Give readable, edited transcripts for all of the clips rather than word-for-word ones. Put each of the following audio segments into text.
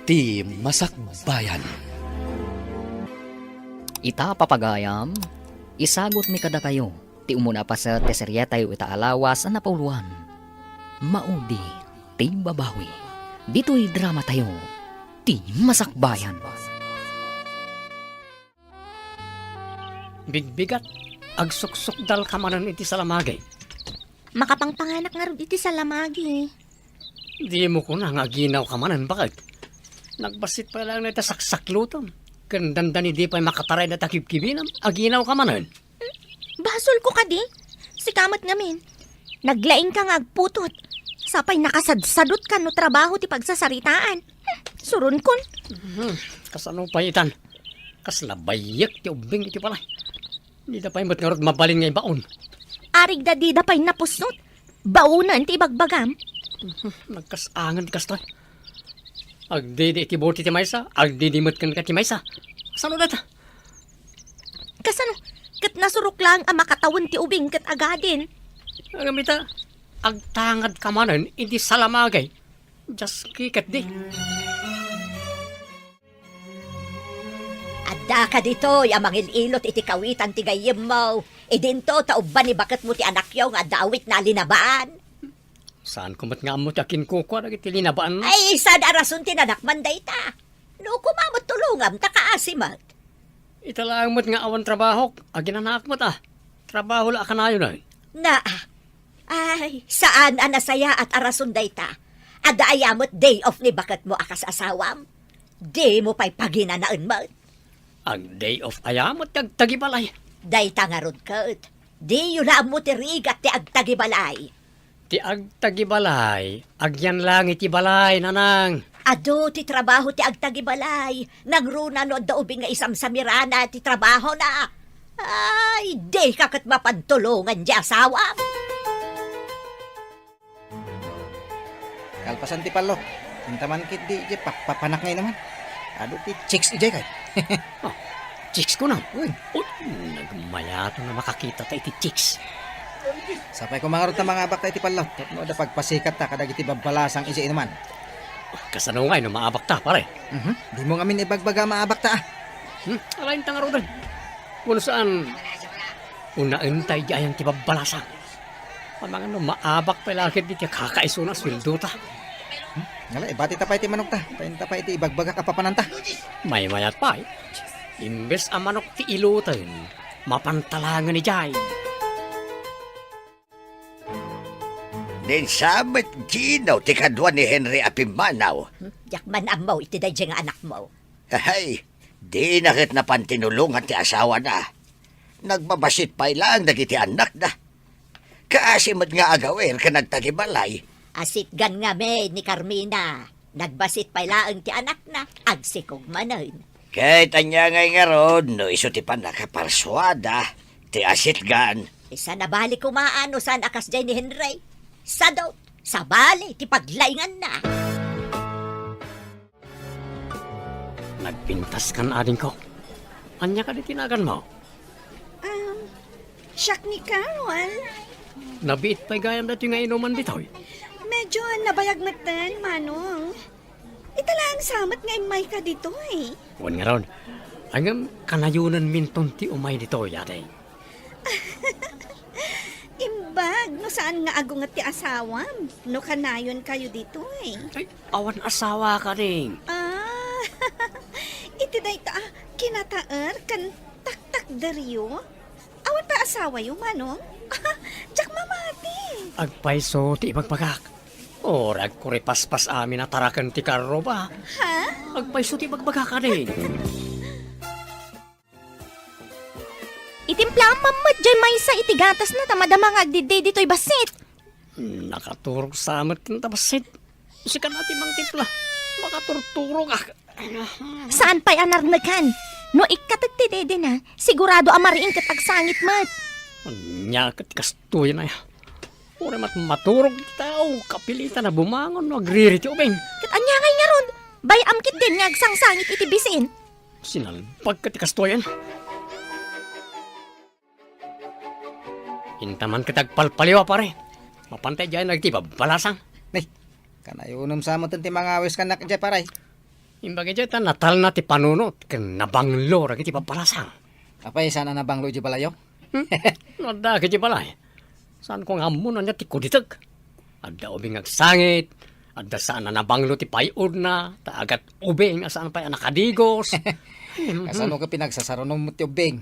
Ti Masakbayan. Ita papagayam, isagot mi kada kayo, ti umuna pa sa teserya tayo itaalawas na napauluan. Maudi, ti babawi. Dito'y drama tayo, ti Masakbayan. Bigbigat, agsuksok dal kamanan iti salamagay. Makapangpanganak nga rin iti sa lamagi. Di mo ko na nga ginaw kamanan, bakit? Nagbasit pa lang na ita saksaklutom. Kandandan di pa makataray na takibkibinam, aginaw kamanan. Basol ko ka di. Sikamat ngamin. Naglaing ka nga agputot. Sapay nakasadsadot ka no trabaho ti pagsasaritaan. Surun kon. Kasano pa itan? Kaslabayak ti ubing iti palay. Di na pa imot nga rod mabalin nga ibaon. Arig da di da pa'y napusnot. Baunan ti bagbagam. Nagkasangan ti kastoy. Agdidi iti buti ti maysa, agdidimot kan ka ti maysa. Sano data? Kasano? Kat nasurok lang ang makatawan ti ubing kat agadin. Agamita, agtangad kamanan, hindi salamagay. Just kikat di. Adda ka dito, amang ililot iti kawitan ti gayem mo. Idinto, tauban ni bakit mo ti anak yaw nga dawit na linabaan. Saan kumat nga mo ti akin kuko na iti linabaan? Ay, sad arason ti nanakman day ta. No, kumamot tulungam, takaasimat. Italang mo't nga awan trabaho, aginanak mo ta. Trabaho la ka na yun ay. Na, ay, saan anasaya at arason day ta? Ada ayamot day off ni bakit mo akas asawam. Di mo pa'y paginanaan mo. Ag day of ayamot agtagibalay. Day tangarod kat. Di yun mo ti rigat ti agtagibalay. Ti agtagibalay, agyan lang iti balay, nanang. Ado ti trabaho ti agtagibalay. Nagruna no da ubing nga isam sa mirana ti trabaho na. Ay, di kakat mapantulungan di asawa. Kalpasan ti palo. Tintaman kit di papanak ngayon naman. Ado ti chicks ijay kay. Chicks ko na. Uy, Nagmayato na makakita ta iti chicks. sapay ko mga rot na mga abak tayo ti palo. Tapno da pagpasikat ta kadag iti babalasang ijay naman. Kasano nga no maabak ta, pare. Di mo ngamin ibagbaga maabak ta. Alain ta nga rodan. Kung saan, unaan tayo di ayang tibabalasa. Mga no, maabak pa lakit di kakaiso na sweldo ta. Ngala, bati ta pa iti manok ta. Tayin ta pa iti ibagbaga kapapananta. May mayat pa eh. Imbes ang manok ti ilutan, mapantalangan ni Jai. Nen sabat ginaw ti kadwa ni Henry Apimanaw. Yakman amaw iti day nga anak mo. Ay, di nakit na pantinulungan ti asawa na. Nagbabasit pa ilang dagiti anak na. Kaasimod nga agawer ka nagtagibalay. Asit gan nga me ni Carmina. Nagbasit pa ilaang ti anak na. Agsikog manan. Kahit anya ngay nga ron, no iso ti pa nakaparswada, ti asit gan. Isa na bali kumaano saan akas jay ni Henry. Sa daw, sa bali, ti paglaingan na. Nagpintas kan ading ko. Anya ka di tinagan mo? Siyak ni Carol. Nabiit pa'y gayam dati nga inuman dito eh. Medyo nabayagmatan, Manong. Italang samat nga imay ka dito eh. Huwag nga ron. Hanggang kanayunan minton ti umay dito yate. Imbag, no saan nga ago nga ti asawam? No kanayon kayo dito eh. Ay, awan asawa ka rin. Ah, iti day ta, kinataar kan taktak daryo. Awan pa asawa yung Manong? Diyak mamati. Agpaiso ti ibagpagak. Orag ko paspas amin na tarakan ti karro ba? Ha? Agpaiso ti ibagpagak ka rin. Itimpla ang mamad jay maysa iti gatas na tamadama nga agdiday dito'y basit. Nakaturog sa amat ng tabasit. Sikan natin mang tipla. Makaturturog ah. Saan pa'y anarnagan? No ikatagtidede na, sigurado amariin katagsangit mat. Anya kat kastuya na ya. Ura mat maturog tao. Kapilitan na bumangon. Agririt yung ubing. Kat anya ngay nga ron, bayam kit din nga agsangsangit iti bisin. Sinalpag kat kastuyan. Intaman kitagpalpaliwa pare. Mapantay dyan nagtibab balasang. Nay, kanayunom sa mo ti mga awis kanak ijay paray. Imbagay dyan, natal na ti panunot, kan nabanglo, ragi ti papalasang. Apay sana na banglo di balayo? Nada ka di balay. Saan ko nga muna niya ti kuditag. Adda ubing agsangit, adda saan na nabanglo ti payod na, taagat ubing, saan pa nakadigos. Kasano ka pinagsasarunom mo ti ubing?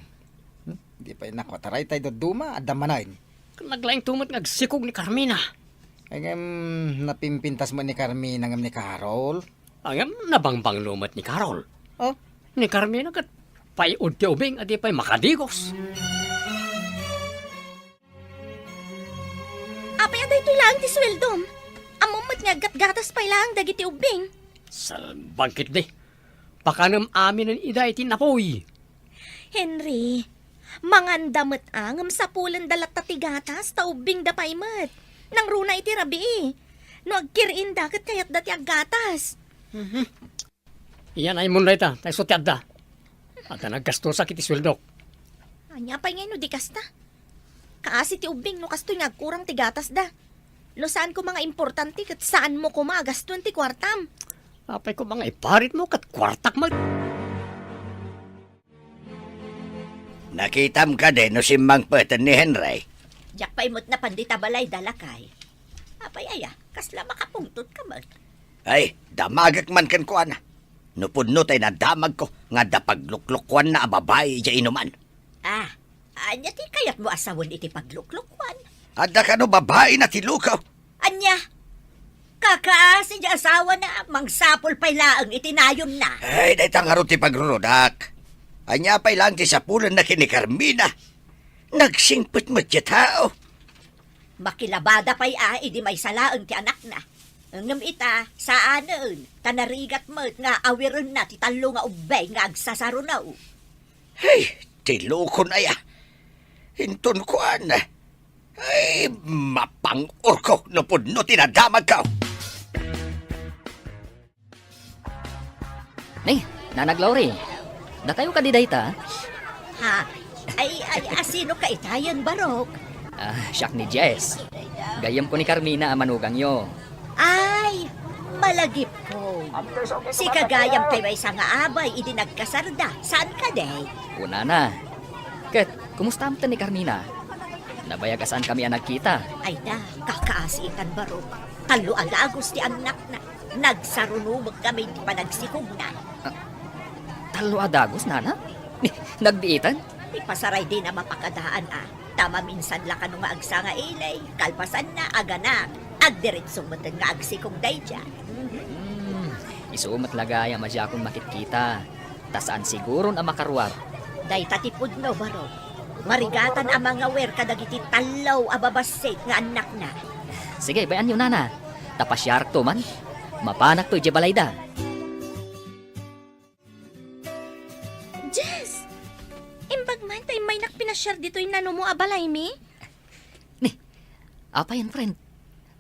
Di pa nakwataray tayo duma, adamanain. Naglaing tumot ngagsikog ni Carmina. Ay napimpintas mo ni Carmina ngam ni Carol. Ayam, nabangbang lumat ni Carol. Oh, Ni Carmina kat payod ti ubing, adi pa'y makadigos. Apay aday ito lang ti sweldom. Amumat nga gatgatas pa lang dagiti ubing. Sa bangkit di. Pakanam amin ang iday tinapoy. Henry, mangandamot angam sa pulan dalat tatigatas ta ubing da paymat. Nang runa iti rabi. No agkirin dagat kayat dati aggatas. Iyan ay munday ta, tayo sotyad da. At naggasto sa kiti sweldok. Anya pa'y ngayon no di kasta. Kaasi ti ubing no kasto nga kurang ti gatas da. No saan ko mga importante kat saan mo kumagaston ti kwartam. Apay ko mga iparit mo kat kwartak mag... Nakitam ka din no simbang patan ni Henry. Jak paimot na pandita balay dalakay. Apay aya, kasla makapungtot ka mag. Ay, damagak man kan kuan. Nupudno tay na damag ko nga dapagluklukwan na ababay dya inuman. Ah, anya ti kayat mo asawon iti pagluklukwan. Adda ka no babae na tilukaw. Anya, kakaasi dya asawa na mangsapol pa'y laang itinayon na. Ay, day tangaro ti pagrurudak. Anya pa'y lang ti sapulan na kini Carmina. Nagsingpit mo ti tao. Makilabada pa'y idi may salaang ti anak na. Ngam ita, saan noon, tanarigat mo nga awiron na ti talo nga ubay nga agsasarunaw. Hey, tilukon ay Hinton kuan. Ay, mapang-or ko no pudno tinadamag ka. Ni, Nanag Lori. Datayo ka di dayta? Ha? Ay, asino ka itayan, Barok? Siyak ni Jess. Gayam ko ni Carmina ang manugang yo. Ay, malagip ko. Si kagayam tayo ay nga abay, idi nagkasarda. Saan ka, day? Una na. Ket, kumusta mo ni Carmina? Nabayagasan kami ang nagkita. Ay da, kakaasitan, Barok. Talo alagos ti anak na. Nagsarunumag kami di pa nagsikog na. Talo adagos, nana? Nagdiitan? Ipasaray din na mapakadaan Tama minsan la ka nga agsa nga ilay. Kalpasan na agana. Agdiretsong matan nga agsikong day dyan. Isumat lagaya madya akong makikita. Tasaan siguro na makaruwar. Day tatipod no, Barok. Marigatan ang mga wer kadagiti talaw ababasit nga anak na. Sige, bayan yun, nana. Tapasyar to man. Mapanak to, Jebalayda. Jess! Imbag man tayo may nakpinasyar dito yung nano mo abalay mi? Apa yan, friend?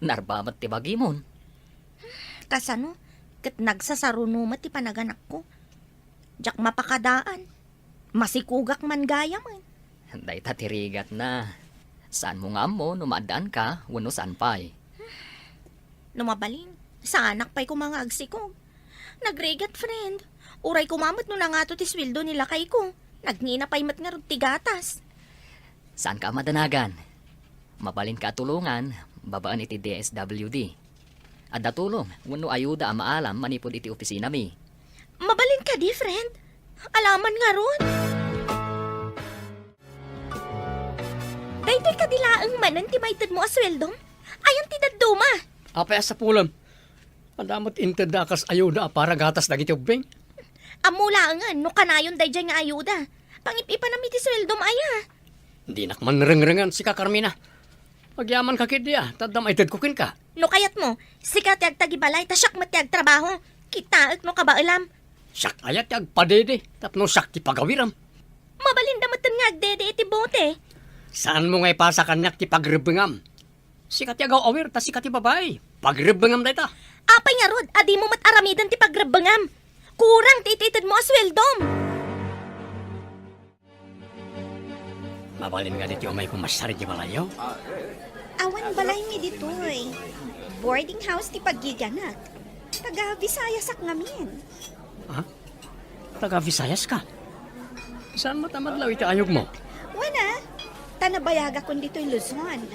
Narbamat ti bagimon. Kasano? Kat nagsasarunumat ti panaganak ko. Jak mapakadaan. Masikugak man gaya man. Day tatirigat na. Saan mo nga mo, numaadaan ka, wano saan pa'y. Lumabalin. Sa anak pa'y ko mga agsikog. Nagregat, friend. Uray kumamot no na nga to ti sweldo nila kay ko. Nagngina pa'y mat nga ti gatas. Saan ka madanagan? Mabalin ka tulungan, babaan iti DSWD. Adda tulong, wano ayuda ang maalam manipod iti opisina mi. Mabalin ka di, friend. Alaman nga ron. Daytoy kadilaang manan ti maytad mo asweldom. Ayan ti dadduma. Apay sa pulam. Andamot intadakas ayuda para gatas dagiti ubing. Amula nga, no kanayon day dyan nga ayuda. Pangipipa na ti sweldom aya. Hindi nakman reng-rengan si Carmina. Magyaman ka kidya, tadam ay kukin ka. No kayat mo, sikat yag tagibalay, tasyak matiag trabaho. Kitaak no kabailam. Sak ayat yag padede, tapno sak ti pagawiram. Mabalinda matan nga agdede iti bote. Saan mo nga ipasa kanyak ti pagrebengam? Sikat yagaw awir, ta sikat ti babay. Pagrebengam da ita. Apay nga rod, adi mo mataramidan ti pagrabangam. Kurang ti ititid mo asweldom. Mabalin nga dito may kumasari di balayo. Awan balay mi ditoy. Boarding house ti paggiganak. Taga Visayas ak ngamin. Taga Visayas ka. Saan matamadlaw iti ayog mo? Wana, tanabayaga kon dito'y Luzon.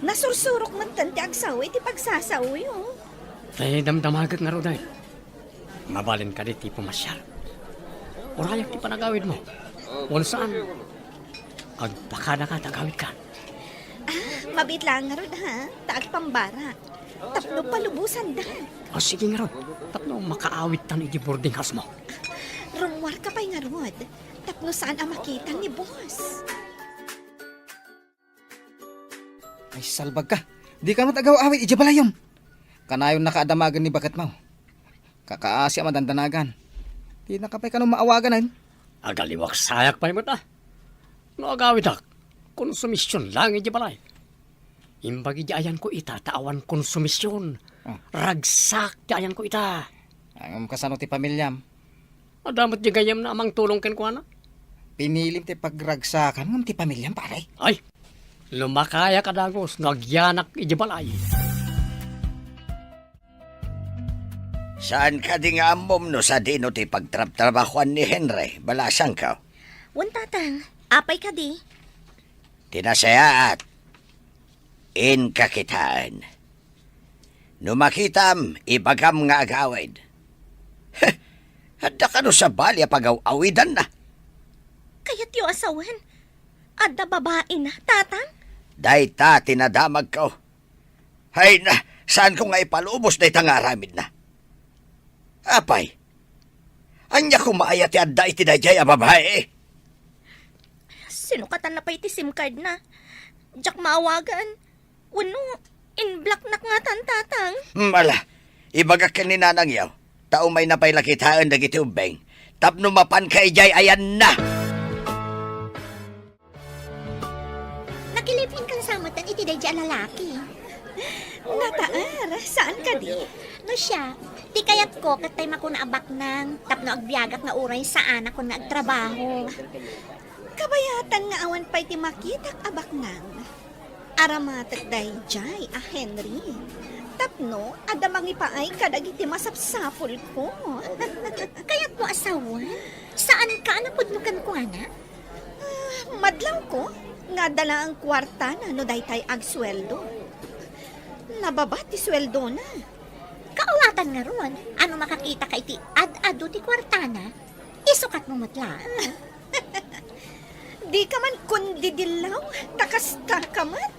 Nasursurok man tanti agsaw, iti pagsasaw yun. Tay damdamagag nga ro dahil. Mabalin ka di pumasyar. Urayak ti panagawid mo. Wala saan. Agpakada ka, tagawid ka. Mabit lang nga ron ha, taag pambara. Tapno palubusan dan. O sige nga ro. Tapno makaawit tan iti boarding house mo. Rumwar ka pa'y nga rod. Tapno saan ang makita ni boss. Ay, salbag ka. Di ka matagaw-awit, ijabalayon. Kanayon nakaadamagan ni bakat mo. Kakaasi ang madandanagan. Di nakapay ka nung maawagan ay. Agaliwak sayak pa mo ta. No agawid ak. Konsumisyon lang iti balay. Imbagi di ayan ko ita, taawan konsumisyon. Ragsak di ayan ko ita. Ang kasano ti pamilyam. Adamat di gayam na amang tulong ken ko na. Pinilim ti pagragsakan ng ti pamilyam, pare. Ay, lumakaya ka dagos, nagyanak iti balay. Saan ka di nga amom no sa dino ti pagtrabahuan ni Henry? Balasang ka. Wan tatang, apay ka di. Tinasayaat. In kakitaan. Numakitam, ibagam nga agawid. Hadda ka no sa balya pagaw-awidan na. Kaya't yung asawan. Adda babae na, tatang. Dayta, tinadamag ko. Hay na, saan ko nga ipalubos na itangaramid na? Apay, anya ko maayat ti adda iti dayjay a babae. Sinukatan na pa iti SIM card na. Diyak maawagan. Wano, in-block na nga tan, tatang. Mala, ibagak ka ni nanang yaw. Tao may napaylakitaan dagiti ubeng. Tapno mapan kay jay ayan na. Nakilipin kang samutan iti dayjay lalaki. Nataar, saan ka di? No siya, di kayat ko katay makuna abak nang tapno agbiagak nga uray sa anak ko na agtrabaho. Kabayatan nga awan pa'y ti makitak abak nang. Aramatak day jay, Henry. Tapno, adamangi pa ay kadagiti masapsapol ko. Kaya't mo asawa? Saan ka napudnukan ko, ana? Madlaw ko, nga dala ang kwarta na no daytay agsweldo. Nababa ti sweldo na. Kaulatan nga ron, ano makakita ka iti ad-ado ti kwartana? Isukat mo matla. Di ka man kundi dilaw, takasta ka man.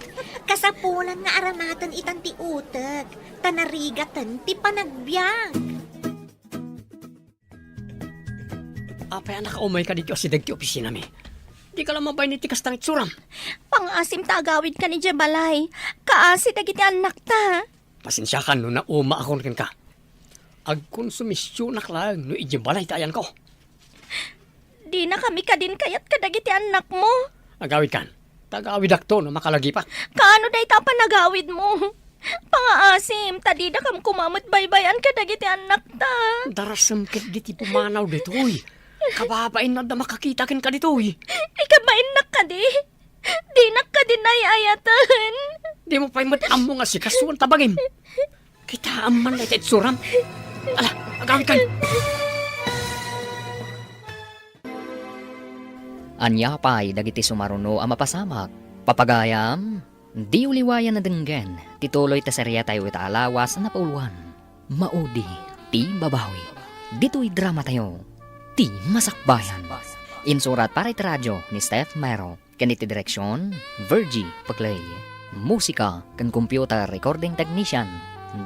Kasapulan nga aramatan itan ti utag, tanarigatan ti panagbiang. Apay anak umay ka dito si dagti opisina mi. Di ka lang mabay ni tikas tangit suram. Pangasim tagawid ka ni Jabalay, kaasi dagiti anak ta. Pasensya ka no na uma akon ken ka. Agkonsumisyon na lang no ijibalay tayan ko. Di na kami kadin kayat kadagiti anak mo. Agawid kan. Tagawid akto no makalagi pa. Kaano day ta panagawid mo? Pangaasim, tadi na kam kumamot baybayan kadagiti anak ta. Darasam ket diti pumanaw ditoy. Kababain na da makakita ken ka ditoy. Ikabain na ka di. Di na ka din ayatan. Di mo pa'y matamo nga si kasuan tabagim. Kita aman na iti suram. Ala, agawid kan. Anya pa'y dagiti sumaruno ang mapasamak. Papagayam, di uliwayan na denggen. Tituloy ta serya tayo ita alawas na pauluan. Maudi, ti babawi. Dito'y drama tayo. Ti masakbayan. Insurat para iti radyo ni Steph Mero. Kaniti direksyon, Virgie Paglay. Musika kan computer recording technician,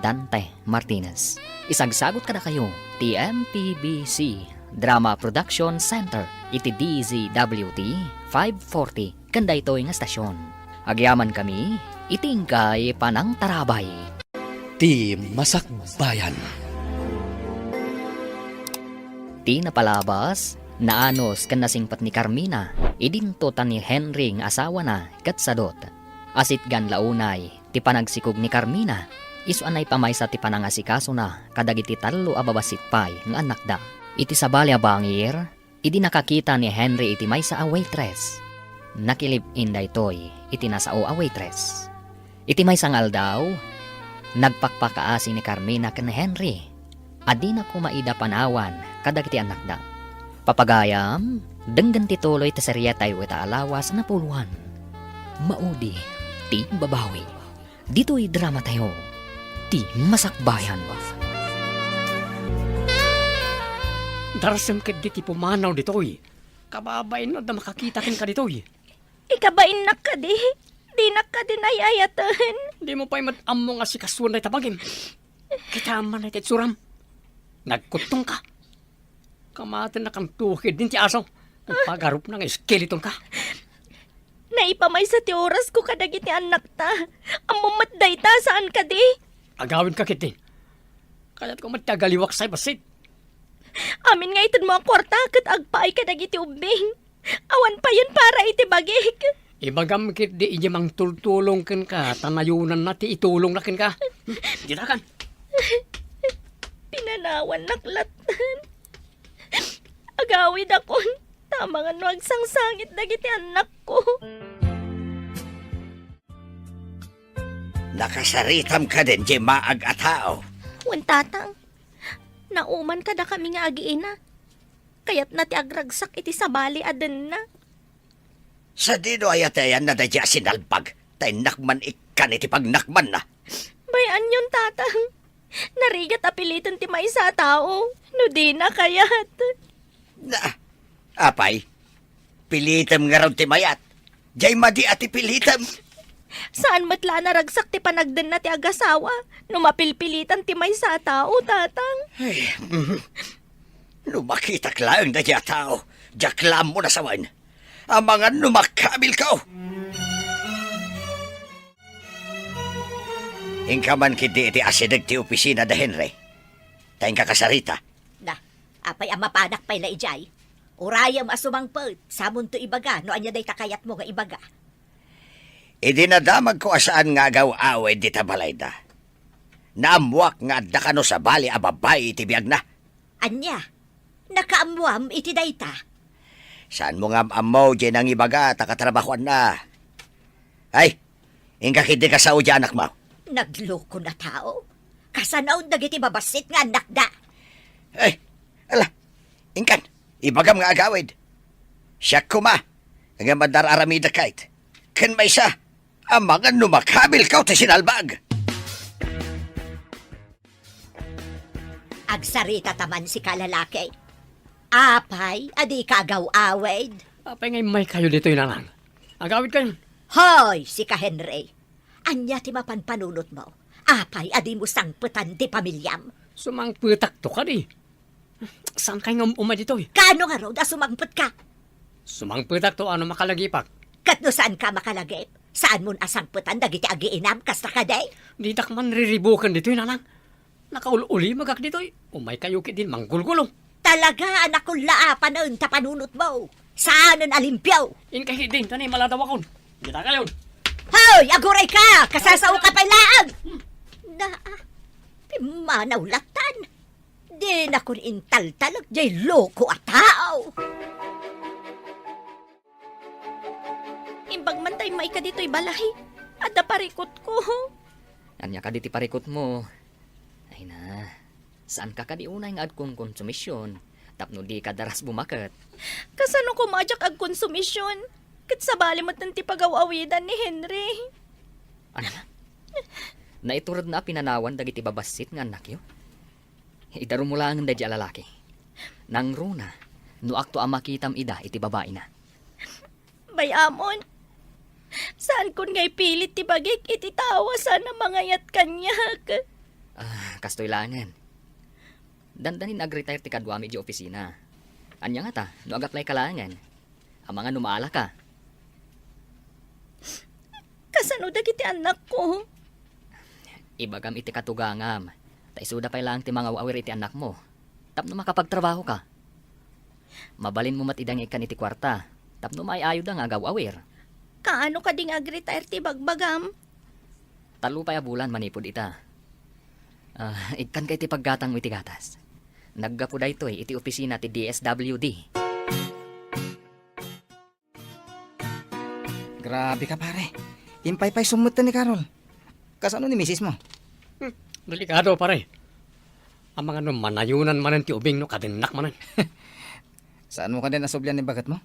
Dante Martinez. Isagsagot kada kayo, ti MPBC Drama Production Center, iti DZWT 540, kanda ito nga stasyon. Agyaman kami, itingkay panang tarabay. Ti Masakbayan. Ti napalabas, naanos kan nasingpat ni Carmina, idinto ta ni Henry nga asawa na katsadot. Asit gan launay, ti panagsikog ni Carmina, isuanay pamaysa ti panangasikaso na kadagiti talo ababasit pay nga anak da. Iti sabalya bangir, idi nakakita ni Henry iti maysa a waitress. Nakilip in daytoy, iti nasao a waitress. Iti maysa ngal daw, nagpakpakaasi ni Carmina ken Henry. Adi na kumaida panawan, kadagiti anak da. Papagayam, denggan ti tuloy ti serya tayo ita alawas na puluhan. Maudi, ti babawi. Dito'y drama tayo, ti masakbayan. Darasam ket di ti pumanaw ditoy. Kababain no da makakita ken ka ditoy. Ikabain na ka di. Di na ka din ayayatan. Di mo pa'y matamo nga si kasuan na itabagin. Kita man na suram. Nagkutong ka. Kamatin na kang tuhid din ti aso. Kung pagarup ng skeleton ka. Naipamay sa ti oras ko kadagiti anak ta. Ang mamatday ta saan ka di? Agawin ka kitin. Kaya't kung matagaliwak sa'y basit. Amin nga itid mo ang kwarta kat agpaay kadagiti ubing. Awan pa yun para iti bagik. Ibagam kit di iji mang tultulong ken ka. Tanayunan na ti itulong na ken ka. Ditakan. Pinanawan naklatan. Agawid ako. Tama nga no agsangsangit dagiti anak ko. Nakasaritam ka din, di maag at tao. Wantatang. Nauman ka da kami nga agiina. Kaya't na ti agragsak iti sabali aden na. Sa dino ayatayan na dadya sinalpag. Tay nakman ikan iti pagnakman na. Bayan yun, tatang. Narigat apilitan ti may sa tao. No di na kayat. Na, apay, pilitam nga raw ti mayat. Diyay madi ati pilitam. Saan matla naragsak ti panagden na ti agasawa? No mapilpilitan ti may sa tao, tatang. Ay, lumakita lang dadya tao. Jaklam mo na sawan. Ang mga numakabil ka. Ingka man kiti iti asidag ti opisina da Henry. Tayong kakasarita. Na, apay ang mapanak pay la ijay. Urayam asumangpod, samon to ibaga, no anya day takayat mo nga ibaga. Idinadamag ko asaan nga agaw away di tabalayda. Naamuak nga adda kano sa bali a babay iti biyag na. Anya, nakaamuam iti dayta. Saan mo nga amaw dyan ang ibaga takatrabahuan na. Ay, ingka kiti ka sa udya anak mo. Nagloko na tao. Kasanaon dagiti babasit nga anak da. Ay, ala, ingkan, ibagam nga agawid. Siya kuma, nga madar aramida kahit. Kan may sa, ang mga numakabil ka ta sinalbag. Agsarita taman si kalalaki. Apay, adi kagaw awed. Apay ngay may kayo dito yun lang. Agawid kayo. Hoy, si ka Henry. Anya ti mapanpanunot mo. Apay, adi mo sangputan ti pamilyam. Sumangputak to ka di. Saan kayo nga umay dito eh? Kano nga raw da sumangput ka? Sumangputak to ano makalagipak. Katno saan ka makalagip? Saan mo asangputan dagiti agiinam kasta ka day? Di tak man riribukan dito yun lang. Nakaululi magak dito eh. Umay kayo kit din manggulgulo. Talaga anak kong laapan na unta panunot mo. Saan ang alimpyaw? In kahit din, tanay maladawakon. Di ta kayo. Hoy, aguray ka! Kasasaw ka pa laag! Na, pimanawlatan. Di na kun intaltalag, jay loko at tao. Imbag man tayo may ka dito'y balay. At naparikot ko. Anya ka diti parikot mo. Ay na, saan ka kadiunay nga agkong konsumisyon? Tapno di ka daras bumakat. Kasano ko majak ag konsumisyon? Kat sa bali mo tanti pagawawidan ni Henry. Ano na? Naiturad na pinanawan dagiti babasit nga anak yo. Idaro mo lang dadya lalaki. Nang runa, no akto ang makitam ida iti babae na. Bayamon. Saan kun ngay pilit ti bagik iti tawa sana mangayat kanyak. Kastoy langan. Dandanin ag-retire ti kadwami di opisina. Anya nga ta, no agaklay kalangan. Ang mga numaala ka. Kasano dagiti anak ko? Ibagam iti katugangam. Taisuda pa lang ti mga awir iti anak mo. Tapno makapagtrabaho ka. Mabalin mo matidang ikan iti kwarta. Tapno maayo da nga agaw-awir. Kaano ka ding ag-retire ti bagbagam? Talupay a bulan manipod ita. Ikan kay ti paggatang mo iti gatas. Naggapo da ito iti opisina ti DSWD. Grabe ka pare. Impay-pay sumutan ni Carol. Kasano ni misis mo? Delikado pare. Ang mga no manayunan manan ti ubing no kadinak manan. Saan mo ka din nasubyan ni bagat mo?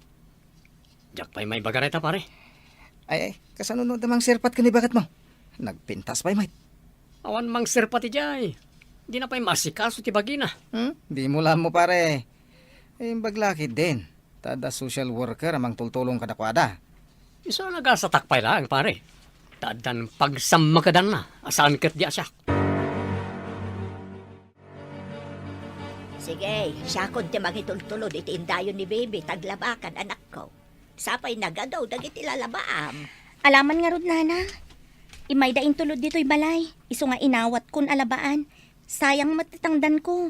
Jak pa'y may bagareta pare. Ay, kasanunod namang sirpat ka ni bagat mo. Nagpintas pa'y mate. Awan mang sirpati jay. Di na pa'y masikaso ti bagina. Di mo lang mo pare. Eh, baglaki din. Tada social worker amang tultulong kadakwada. Isa nagasa takpay lang pare. Tadan pagsamakadan na. Asaan kat di asyak. Sige, siya kon ti mangitultulod iti indayon ni baby, taglabakan anak ko. Sapay nagadaw, dagit ilalabaam. Alaman nga rod, nana. Imay daing tulod dito'y balay. Iso nga inawat kun alabaan. Sayang matitangdan ko.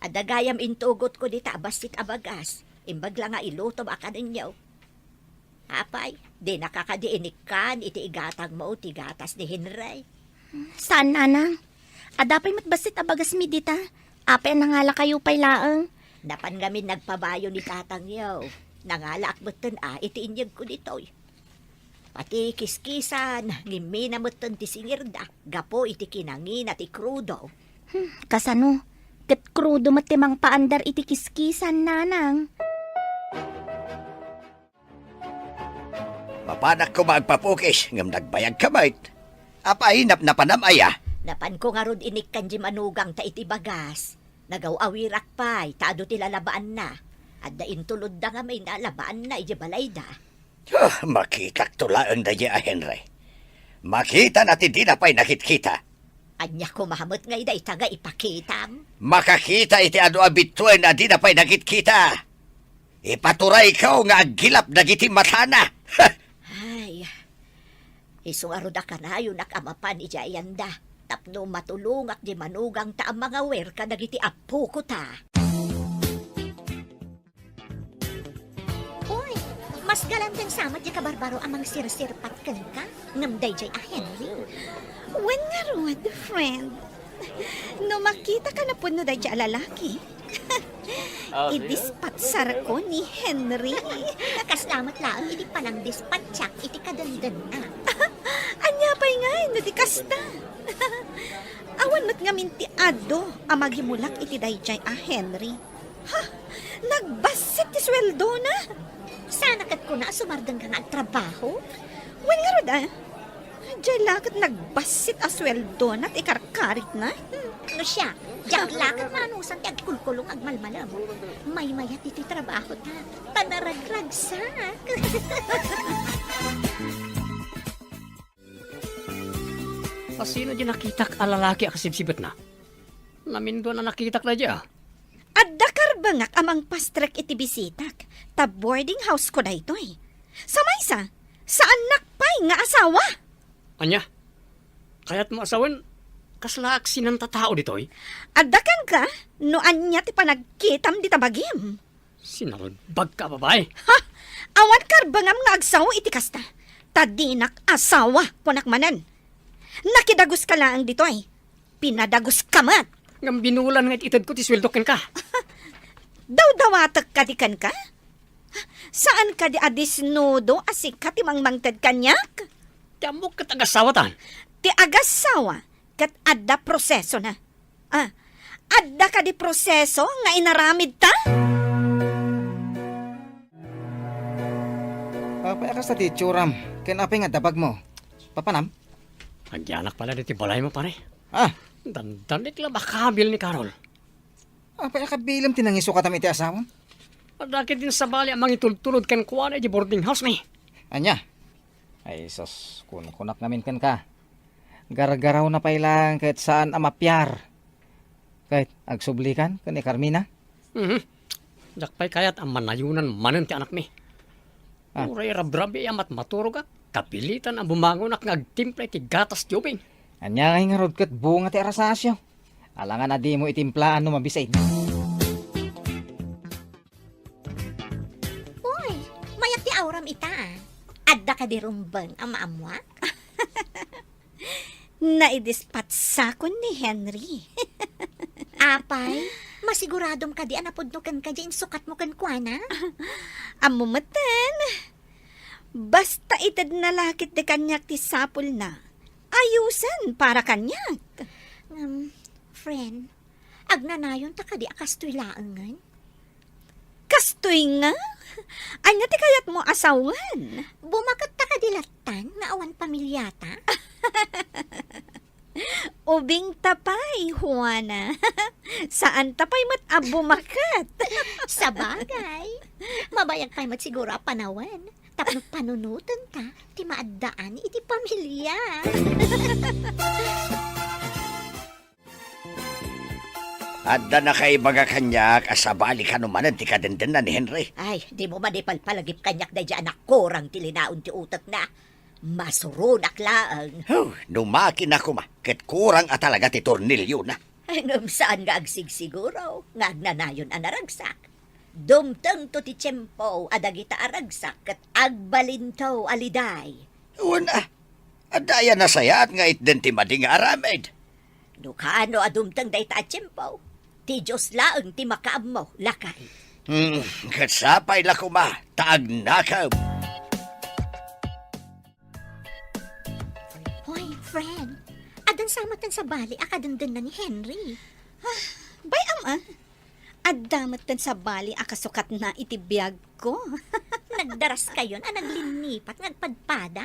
Adagayam intugot ko di tabastik abagas. Imbag lang nga ilutom aka ninyo. Apay, di nakakadiinik kan iti igatang mo ti gatas ni Henry. Saan, nana? Adapay matbasit abagas mi dita. Apay nangala kayo pay laeng. Napan ngamin nagpabayo ni tatang yaw. Nangala akbeten iti inyag ko ditoy. Pati kiskisan, ngimi na mutan ti singirda. Gapo iti kinangin at ikrudo. Kasano? Ket krudo matimang paandar iti kiskisan, nanang. Mapanak ko magpapukis, ngam nagbayag kamay. Apahinap na panamaya. Napan ko nga rod inik kanji manugang ta iti bagas. Nagaw-awirak pa'y, taado ti lalabaan na. At dain tulod da nga may nalabaan na iti balay da. Makita tulaan da ya Henry. Makita natin di na pa'y nakitkita. Anya ko mahamot nga iday taga ipakitam. Makakita iti ano abituin na di na pa'y nakitkita. Ipaturay ikaw nga agilap na giti matana. Ay, isungarod ka na yun nakamapan iti ayanda. Tapno matulungak di manugang ta ang mga wer ka nagiti apo ko ta. Uy, mas galantang samat di kabarbaro amang sirsirpat kan ka. Ngamday jay a Henry. When nga rod, friend? No makita ka na po no dadya lalaki. Idispatser ko ni Henry. Kaslamat lang, hindi pa lang dispatchak, iti kadandan na. Anya pa'y nga, no di kasta. Awan mat nga minti ado, amagimulak iti dayjay a Henry. Ha? Nagbasit ti sweldo na. Sana kat ko na sumardang ka nga at trabaho. Wen nga rod Diyay lakit nagbasit a sweldo na at ikarkarit na. No siya, diyak lakad manusan ti agkulkulong agmalmalam. May mayat iti trabaho ta, tanaragragsak. Sino di nakitak a lalaki a kasibsibet na? Namindo na nakitak na diya. At dakar bangak amang pastrek iti bisitak. Ta boarding house ko na ito eh. Sa maysa, sa anak pa'y nga asawa. Anya? Kaya't mo asawan, kaslaak sinanta tao ditoy? At dakan ka, no anya ti panagkitam di tabagim. Sinalbag ka, babae. Ha? Awan karbangam nga agsawa iti kasta. Tadinak asawa punakmanan. Nakidagos ka lang dito ay. Pinadagos ka mat. Ngam binulan nga itad ko ti sweldoken ka. Daw-dawatak ka di kan ka? Saan ka di adisnudo asik ka ti mangmangtad kanyak? Tiamok ka tagasawatan. Ti agasawa kat adda proseso na. Adda ka di proseso nga inaramid ta? Papaya ka sa titsuram. Kinapay nga dabag mo. Papanam? Agyanak pala diti balay mo pare. Dandanik lang makabil ni Carol. Papaya ka bilam tinangiso ka tam iti asawan. Adakit din sa bali ang mangitultulod kan kuha na di boarding house ni. Anya? Ay sos, kunak namin kan ka. Gargaraw na pailang kahit saan amapyar. Kahit agsublikan kan ni Carmina. Jakpay kayat ang manayunan manan ti anak mi. Uray rabrabi amat maturog at kapilitan ang bumangon at ngagtimple ti gatas tiyubing. Anya nga rod kat bunga ti arasasyo. Alangan na di mo itimplaan no mabisay. Uy, mayat ti auram ita. Adda ka di rumbang ang maamwak. Naidispatsa ko ni Henry. Apay, masiguradom ka di anapod no kan ka dyan sukat mo kan kuana. Amumatan. Basta itad na lakit di kanyak ti sapul na. Ayusan para kanyak. Friend, Agnanayon ta kadi akastoy laangan. Kastoy nga? Anya ti kayat mo asawan? Bumakat ta kadilatan nga awan pamilyata. Ubing tapay, Juana. Saan tapay mat abumakat? Sa bagay. Mabayag pa'y mat siguro a panawan. Tapno panunutan ta, ti maaddaan iti pamilya. Adda na kay baga kanyak asabali ka numanan ti kadendenan ni Henry. Ay, di mo manipal palagip kanyak na dyan anak korang tilinaon ti utak na. Masurunak laang. Oh, numakin ako ma. Ket kurang at talaga ti tornilyo na. Ngam saan nga agsig siguro, nga agnanayon anaragsak. Dumteng to ti tiyempo, adagita aragsak, kat agbalintaw aliday. Una, adaya na sayat nga itden ti mading aramid. No kaano adumteng day ta tiyempo, ti Diyos laang ti makaam mo, lakay. Ket sapay lako ma, taag nakam. Hoy, friend, adan samatan sa bali akadandan na ni Henry. Bay ama, adamatan sa bali akasukat na itibiyag ko. Nagdaras kayon, naglinipat, nagpadpada.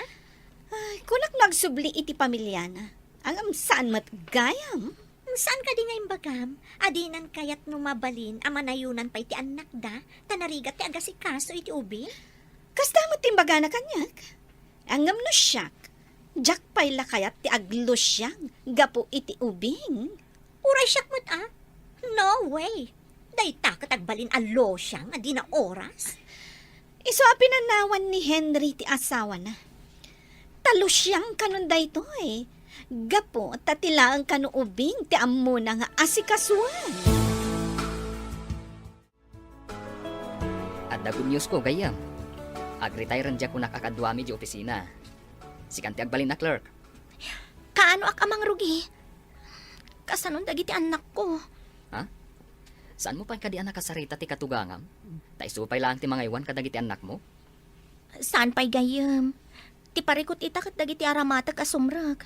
Ay, kulak nagsubli iti pamilyana. Ang saan mat gayam? Saan ka di ngayong bagam? Adinan kayat numabalin, amanayunan pa iti anak da, tanarigat ti agasikaso iti ubi? Kasta mo timbaga na kanyak. Angam no siyak. Jak pay lakayat ti aglo siyang, gapo iti ubing. Uray siyak mo't No way. Day takot agbalin alo siyang, adi na oras. Iso a pinanawan ni Henry ti asawa na. Talo siyang kanunday to eh. Gapo tatilaan kanu ubing ti ammo na nga asikasuan. At the good news ko, gayam. Ag-retire dya ko nakakadwami di opisina. Sikanti agbalin na clerk. Kaano ak amang rugi? Kasanon dagiti anak ko. Saan mo pa kadi anak kasarita ti katugangam? Taisupay lang ti mga iwan kadagiti anak mo? Saan pa'y gayam? Ti parikot ita kat dagiti aramatag asumrag.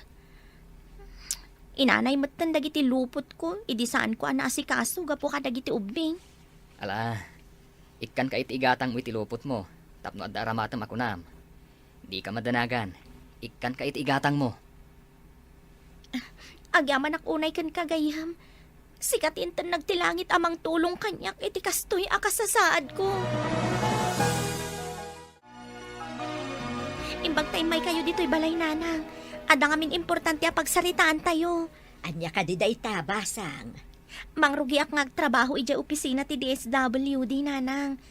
Inanay matan dagiti lupot ko, idi saan ko asikaso gapo ka dagiti ubing. Ala, ikan ka itigatang mo itilupot mo. Tapno adda aramatam ako nam. Di ka madanagan. Ikan ka itigatang mo. Agyaman ak unay kan kagayam. Sikatin tan nagtilangit amang tulong kanyak iti kastoy akasasaad ko. Imbag tayo may kayo dito'y balay nanang. Ada ngamin importante a pagsaritaan tayo. Anya ka di day ta, basang. Mangrugi ak ngagtrabaho ija opisina ti DSWD nanang.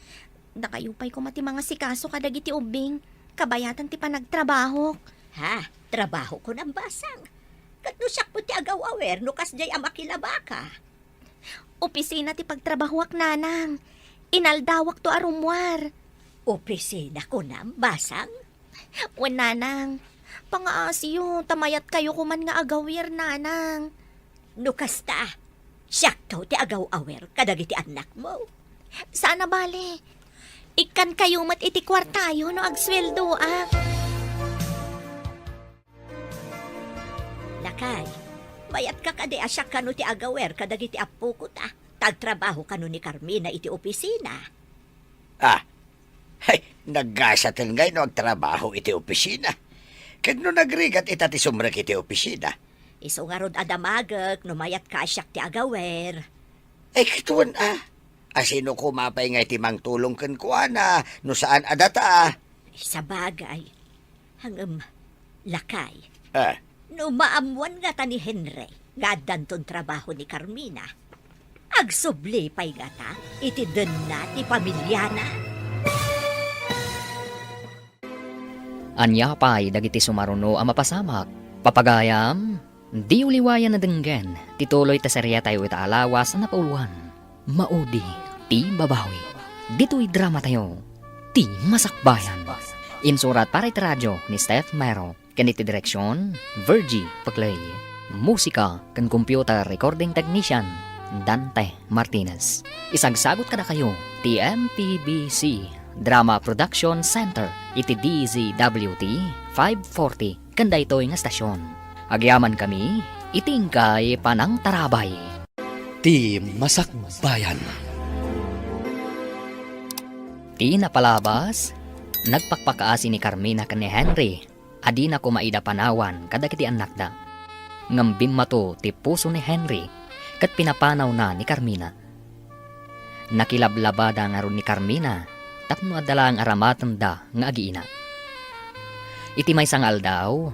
Da kayo pa'y kumati mga sikaso kadagiti ubing. Kabayatan ti panagtrabaho. Ha, trabaho ko ng basang. Katnusak po ti agaw-awer, no kasjay amakilabaka. Opisina ti pagtrabaho ak nanang. Inaldawak to arumwar. Opisina ko ng basang. Wan nanang. Pangaasiyo, tamayat kayo kuman nga agawir nanang. No kasta, siyakto ti agaw-awer kadagiti anak mo. Sana bale? Ikan kayo mat iti kwartayo no agsweldo Lakay, bayat ka kadi asyak kano ti agawer kadagiti apo ko ta. Tagtrabaho kano ni Carmina iti opisina. Hay, naggasatan ngay no agtrabaho iti opisina. Ket no nagrigat itati sumrek iti opisina. Iso nga rod adamagak no mayat ka asyak ti agawer. Kituan asino kumapay ngay timang tulong ken kuana no saan adata. Sa bagay, hangam lakay. Ah, No maamuan nga ta ni Henry, nga danton trabaho ni Carmina. Agsubli pa'y nga ta, iti na ti pamilyana. Anya pa'y dagiti sumaruno ang mapasamak. Papagayam, di uliwayan na denggen. Tituloy ta serya tayo ita alawas na pauluan. Maudi, ti babawi. Dito'y drama tayo, ti masakbayan. Insurat para iti radyo ni Steph Mero. Kaniti direksyon, Virgie Paglay. Musika kan computer recording technician, Dante Martinez. Isagsagot kada kayo, TMPBC Drama Production Center, iti DZWT 540, kanda ito'y nga stasyon. Agyaman kami, itingkay panang tarabay. ti Masakbayan. Ti napalabas, nagpakpakaasi ni Carmina kan ni Henry, adi na kumaida panawan kadagiti anak da. Ngambim mato ti puso ni Henry, kat pinapanaw na ni Carmina. Nakilablabada nga ron ni Carmina, tapno adala ang aramatan da nga agiina. Iti may sangal daw,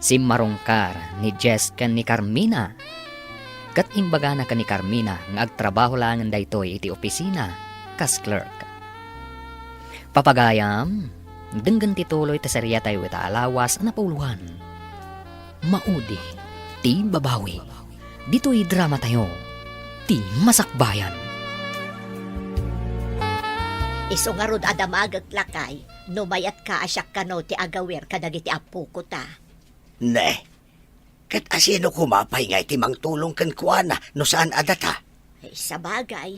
si marungkar ni Jess kan ni Carmina. Kat imbaga na kan ni Carmina nga agtrabaho langan daytoy iti opisina kas clerk. Papagayam, denggan tituloy ta serya tayo ita alawas na pauluhan. Maudi, ti babawi. Dito'y drama tayo, ti Masakbayan. Iso nga rod adamagag lakay, numayat ka asyak kano ti agawer kadagiti apo ko ta. Ne, kat asino kumapay nga iti mangtulong kan kuana no saan adata? Ay, sa bagay.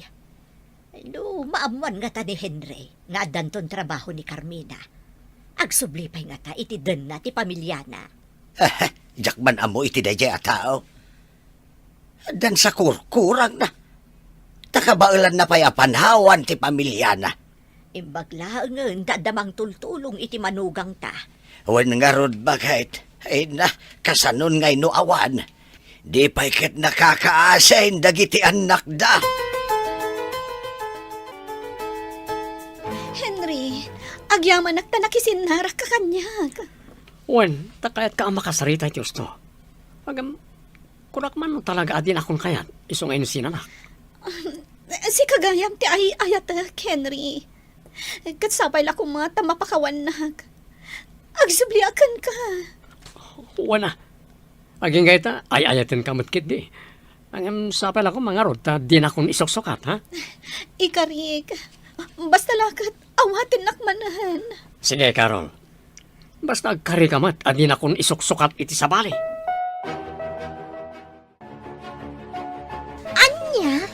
No, maamuan nga ta ni Henry, nga adanton trabaho ni Carmina. Agsublipay nga ta, iti den na ti pamilyana. Jakman amo iti dayjay a tao. Dan sa kurkurang na. Takabailan na pa'y apanhawan ti pamilyana. Imbaglaangan, dadamang tultulong iti manugang ta. Wan nga rod bakit? Ay na, kasanon ngay no awan. Di pa'y ket nakakaasain dagiti anak da. Henry, agyaman ak tanakisinarak ka kanyag. Wen, takayat ka ang makasarita, Diyos no. Agam, kurak man no talaga adin akong kayat, isong ayun sinanak. Si kagayam ti ay ayat Henry. Katsapay la kong mga tamapakawanag. Agsubliakan ka. Wana, aging gayta, ay ayatin ka matkit di. Ang sapay lang ko mga rod, ta di na akong isoksokat, ha? Ikarik, basta lakat, awatin nakmanahan. Sige, Carol. Basta agkari ka mat, adin akong isoksokat iti sabali. Anya?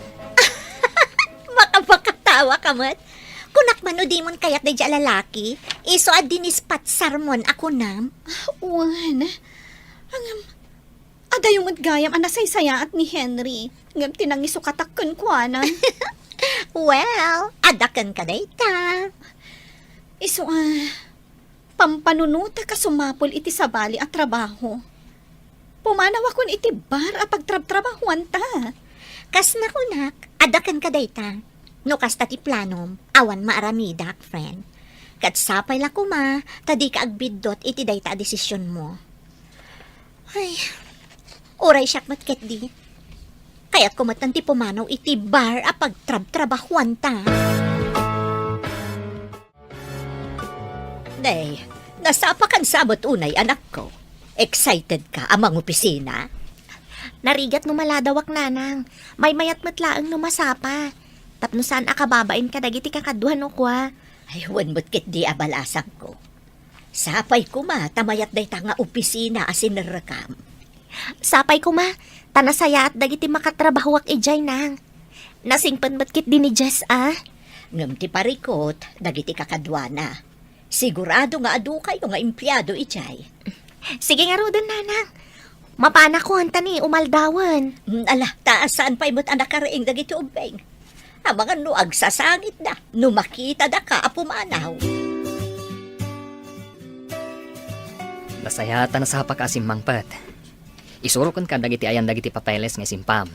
Makapakatawa ka mat. Kunak man o di mon kayat na dya lalaki, iso adinis patsarmon ako nam. Wan, adayong gayam ang nasaysayaat ni Henry. Ngam tinangisukatakkan kwa na. Well, adakan ka na ita. Iso pampanunuta ka sumapol iti sabali at trabaho. Pumanaw akon iti bar a pagtrab-trabahuan ta. Kas na kunak, adakan ka na ita. No kasta ti planom, awan maaramida, friend. Kat sapay la kuma, tadi ka agbidot iti dayta desisyon mo. Ay, oray siyak matket di. Kaya't kumatan ti pumanaw iti bar a pagtrab-trabahuan ta. Day, nasapakan sabot unay anak ko. Excited ka amang opisina? Narigat no maladawak nanang. May mayat matlaang no masapa. Tapno saan akababain ka dagiti kakaduhan no kwa. Ay, wanmot kit di abalasang ko. Sapay ko ma, tamayat day ta nga opisina asin narakam. Sapay ko ma, tanasaya at dagiti makatrabahawak ijay nang. Nasingpan ba't kit din ni Jess Ngam ti parikot, dagiti kakadwana. Sigurado nga adu kayo nga empleyado ijay. Sige nga rodan nanang. Mapana ko hanta ni umaldawan. Ala, taasan pa'y mo't anak karaing dagiti ubeng. Ang mga nuag sasangit na, numakita da ka apumanaw. Nasayata na sa pakasim mangpat. Isurukan ka dagiti ayan dagiti papeles nga simpam.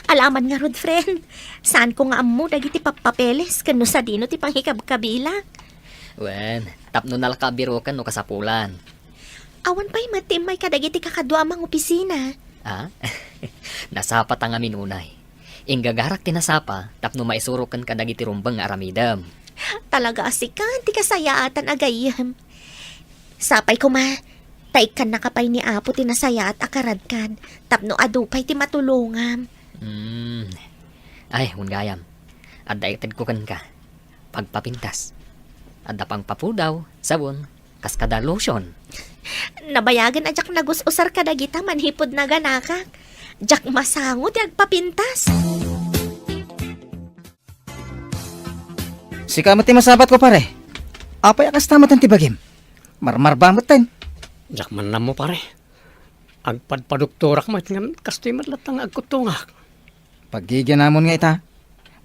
Alaman nga rod friend. Saan ko nga amo dagiti papapeles kano sa dino ti panghikab-kabila. Wen, tapno nalakabiro ka no kasapulan. Awan pa'y matimay ka dagiti kakadwa mang opisina. Nasapa ta nga minunay. Inggagarak tinasapa, tapno maisurukan ka dagiti rumbang nga aramidam. Talaga asikan, ti kasayaatan agayam. Sapay ko ma, taikan na kapay ni Apo tinasaya at akaradkan, tapno adupay ti matulungam. Ay, gayam. Adda itad ko kan ka. Pagpapintas. Adda pang papudaw, sabon, kaskada lotion. Nabayagan ajak nagus-usar ka dagita manhipod na ganakak. Jak masangot yag papintas. Sika mo ti masabat ko pare. Apay akas tamat ang tibagim. Marmar bamot tayo. Jak man na mo pare. Agpadpadoktorak mat nga kastoy matlatang agkutungak. Pagigyan namon nga ita,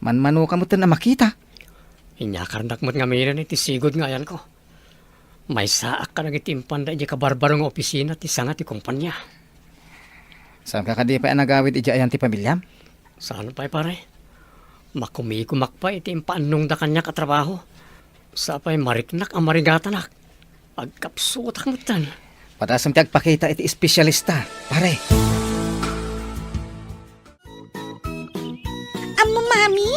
manmano ka mo na makita. Inyakarnak mo't nga mayroon iti sigod nga yan ko. May saak ka nagitimpan da iti kabarbarong opisina ti sanga ti kumpanya. Saan ka kadi pa nagawid iti ayan ti pamilyam? Saan pa'y pare? Makumikumak pa iti impaanong da kanya katrabaho. Sa pa'y mariknak ang marigatanak. Pagkapsutak mo tan. Patasam ti agpakita iti espesyalista, pare. Amo, mami?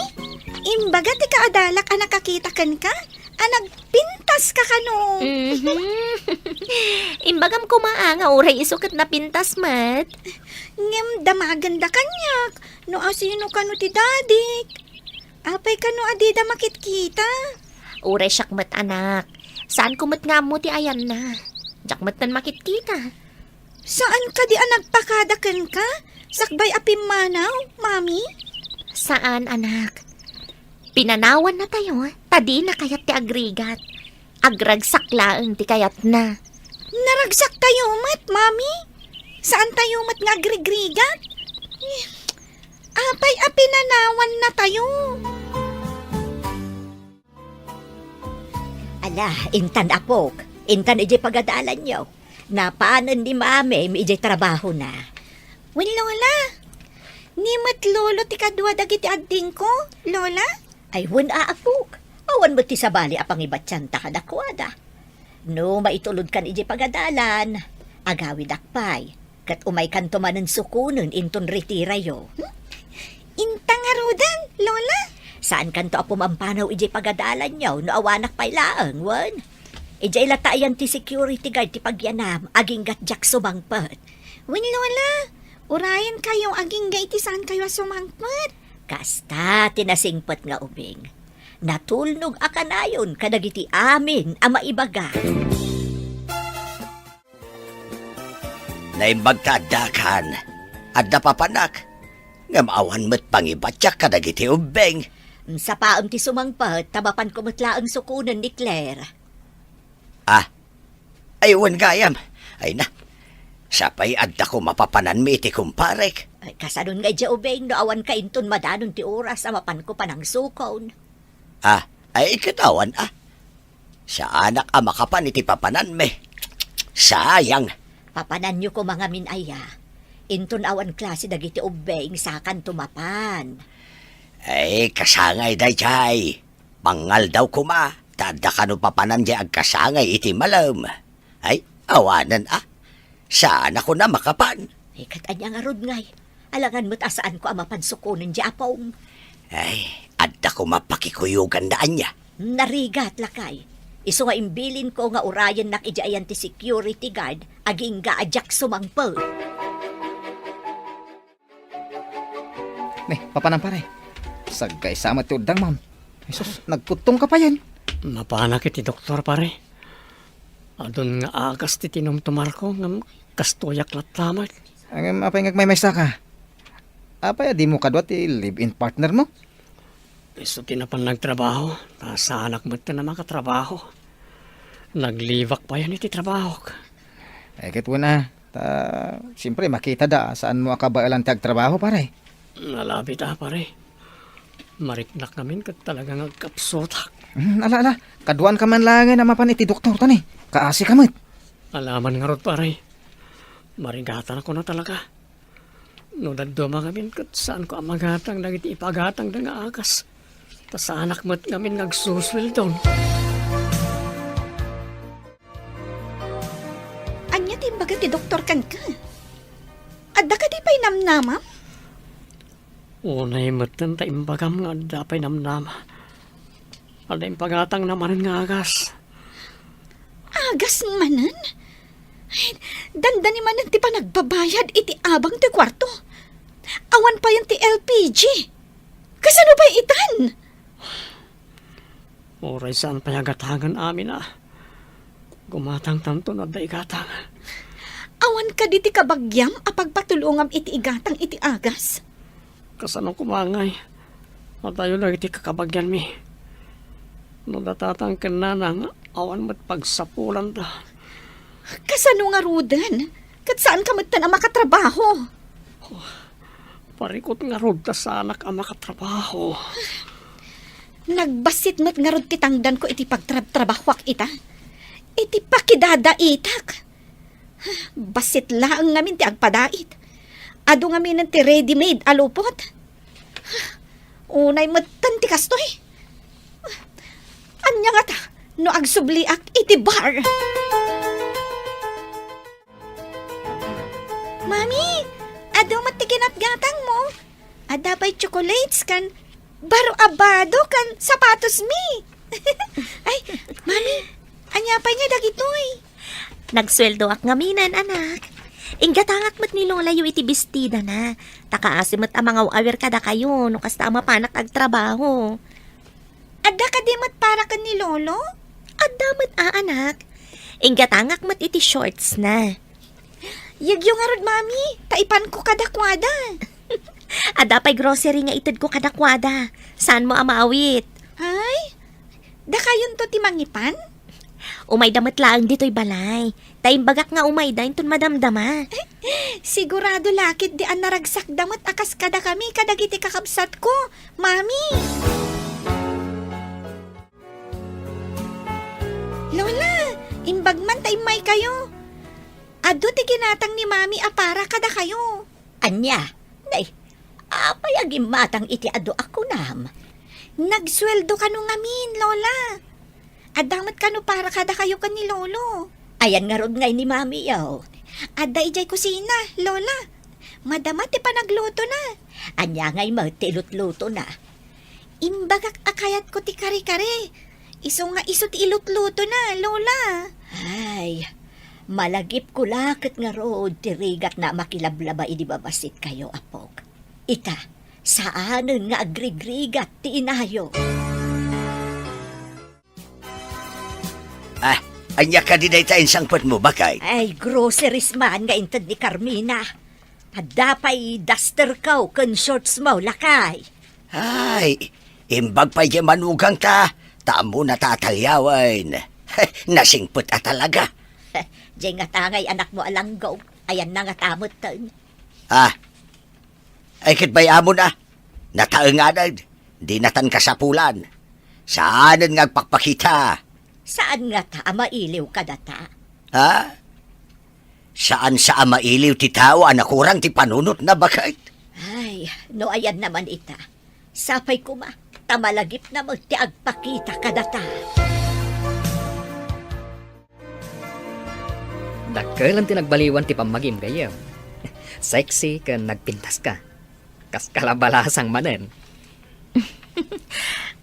Imbaga ti kaadalak a nakakita kan ka? Nagpintas ka kano? Imbagam kumaanga uray isukat na pintas mat. Ngem damaganda kanyak. No asino kano ti dadik? Apay kano adida makitkita? Uray siyak mat anak. Saan kumat nga mo ti ayan na? Diyak mat nan makitkita. Saan ka di nagpakadakan ka? Sakbay apim manaw, mami? Saan anak? Pinanawan na tayo, tadi na kayat ti agrigat. Agragsak laeng ti kayat na. Naragsak tayo mat, mami? Saan tayo mat nga agrigrigat? Apay apinanawan na tayo. Ala, intan apok. Intan ije pagadalan nyo. Napaanan ni mami, may ije trabaho na. Wen, Lola. Ni mat lolo ti kadwa dagiti adding ko, Lola? Ay, wen aapok. Awan mo ti sabali apang ibatyan ta kadakwada. No, maitulod kan ije pagadalan. Agawid akpay. Kat umay kan tumanan sukunon inton retira yo. Intang arudan, Lola? Saan kan to apo mampanaw ije pagadalan nyo no awanak pay laeng, wen? Ije ilatayan ti security guard ti pagyanam, aging gatjak sumangpet. Wen, Lola. Urayan kayo aging gay ti saan kayo sumangpet. Kasta tinasingpet nga ubing. Natulnog akanayon kadagiti amin ang maibaga. Naimbagtadakan, at napapanak, nga maawan mo't pangibatyak kadagiti ubeng. Sa paam ti sumangpet, tabapan ko matlaang sukunan ni Claire. Aywan gayam. Ay na, sapay adda ko mapapanan mi iti kumparek. Ay, kasanon nga dya ubing no awan ka inton madanon ti oras amapan ko pa ng sukon. Ay ikatawan Sa anak makapan iti papanan me. Sayang. Papanan nyo ko mga minaya. Inton awan klase dagiti ubing sakan tumapan. Ay kasangay dayjay. Pangal daw kuma. Tada ka no papanan di agkasangay iti malam. Ay awanan Saan ako na makapan? Ikat anya nga rod ngay. Alangan mo't asaan ko amapan sukunan di apong. Ay, adda ko mapakikuyugan daan niya. Narigat lakay. Iso nga imbilin ko nga urayan nak ijayan ti security guard aging gaadyak sumangpel. Papanang pare. Sagkay sama ti udang, ma'am. Jesus, nagputong ka pa yan. Napanak iti doktor pare. Adon nga agas ti tinumtumar ko nga kastoyak latlamat. Ang apay nga may ka. Apay, di mo kadwa ti live-in partner mo? Iso tinapan nagtrabaho. Sa anak mo na makatrabaho. Naglivak pa yan iti trabaho. Kit mo na. Siyempre, makita da saan mo akabailan ti agtrabaho, pare. Nalapit pare. Mariknak namin kat talagang agkapsotak. Ala, kaduan ka man lang na mapan iti doktor tani. Kaasi ka mo't. Alaman nga rod pare. Marigatan ako na talaga. No daduma kami kat saan ko amagatang nagiti ipagatang na nga akas. Ta sa anak mo't kami nagsuswil doon. Anya timbaga ti doktor kan ka? Adda ka di pa'y namnamam? Unay mo't ta imbagam nga dapay namnama. Ada impagatang naman nga agas. Agas manan? Dandani manan ti pa nagbabayad iti abang ti kwarto. Awan pa yan ti LPG. Kasano pa itan? Oray saan payagatangan amin Gumatang tanto na da igatang. Awan ka di ti kabagyam apagpatulungam iti igatang iti agas. Kasanong kumangay. At tayo lang iti kakabagyan mi. No datatang kananang awan mo't pagsapulan da. Kasano nga rudan? Kat saan ka magtan ang makatrabaho? Parikot nga rod ta sa anak ang makatrabaho. Nagbasit mo't nga rod titangdan ko iti pagtrabahwak ita. Iti pakidada itak. Basit laang ngamin ti agpadait. Ado ngamin ti ready-made alupot. Unay matan ti kastoy. Anya nga ta, no agsubliak iti bar. Mami, ado matiginat gatang mo. Ada ba'y chocolates kan, baro abado kan sapatos mi. Ay, mami, anya pa niya dagitoy. Nagsweldo ak ngaminan, anak. Inggatangak mat ni Lola yu iti bestida na. Takaasimot ang mga awer kada kayo, no kasta mapanak agtrabaho. Ada ka di mat para ka ni Lolo? Adda mat anak. Inggatangak mat iti shorts na. Yagyo nga rod, mami. Taipan ko kadakwada. Ada pa'y grocery nga itid ko kadakwada. Saan mo amaawit? Ay, da kayon to ti mangipan? Umay damat laang dito'y balay. Taimbagak nga umay da intun madamdama. Sigurado lakit di an naragsak damat akas kada kami kadagiti kakabsat ko, mami. Lola, imbagman taimay kayo. Ado ti ginatang ni mami apara kada kayo. Anya, nay, apay agim matang iti ado ako nam. Nagsweldo ka nung ngamin, Lola. Adamat ka no para kada kayo ka ni Lolo. Ayan nga rod ngay ni mami yaw. Ada ijay kusina, Lola. Madama ti panagluto na. Anya ngay magtilutluto na. Imbagak akayat ko ti kare-kare. Iso nga iso ti ilutluto na, Lola. Ay, malagip ko lakit nga rod, tirigat na makilablaba idibabasit kayo, apog. Ita, saanen nga agrigrigat ti inayo. Anya ka di tayo sangpot mo, bakay? Ay, groceries man nga intad ni Carmina. Adapay duster kaw kan shorts mo, lakay. Ay, imbag pa yung manugang ta. Tamo na tatalyawan. Nasingpot talaga. Diyan nga tangay anak mo alanggaw. Ayan na nga tamot tan. Ay kit bay amo na. Nataenganan. Di natan kasapulan. Saanan nga agpakpakita? Saan nga ta mailiw ka data? Saan sa mailiw ti tao anakurang ti panunot na bakit? Ay, no ayan naman ita. Sapay ko ma, tamalagip na mo ti agpakita ka data. Dakkelan ti nagbaliwan ti pamagim gayam. Sexy kan nagpintas ka. Kas kalabalasang manen.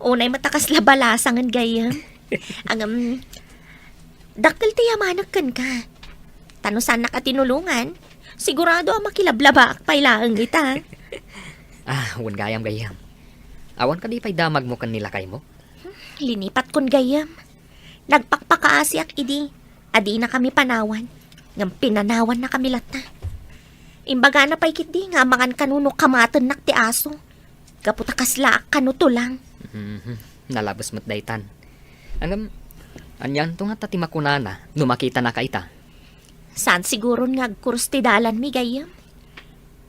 Unay matakas labalasangan gayam. Ang dakkel ti yamanak kan ka. Tano saan nakatinulungan? Sigurado ang makilablaba pailaang ita. Wan gayam gayam. Awan ka di pa'y damag mo kan nilakay mo? Linipat kon gayam. Nagpakpakaasiak idi. Adi na kami panawan. Ngam pinanawan na kami lata. Imbaga na pa'y kiti nga mangan kanuno kamaton nak ti aso. Kaputakas laak kanuto lang. Nalabas mo't daytan. Anyan to nga tati makunana, numakita na kaita. Saan siguro nga agkurus ti dalan mi gayam?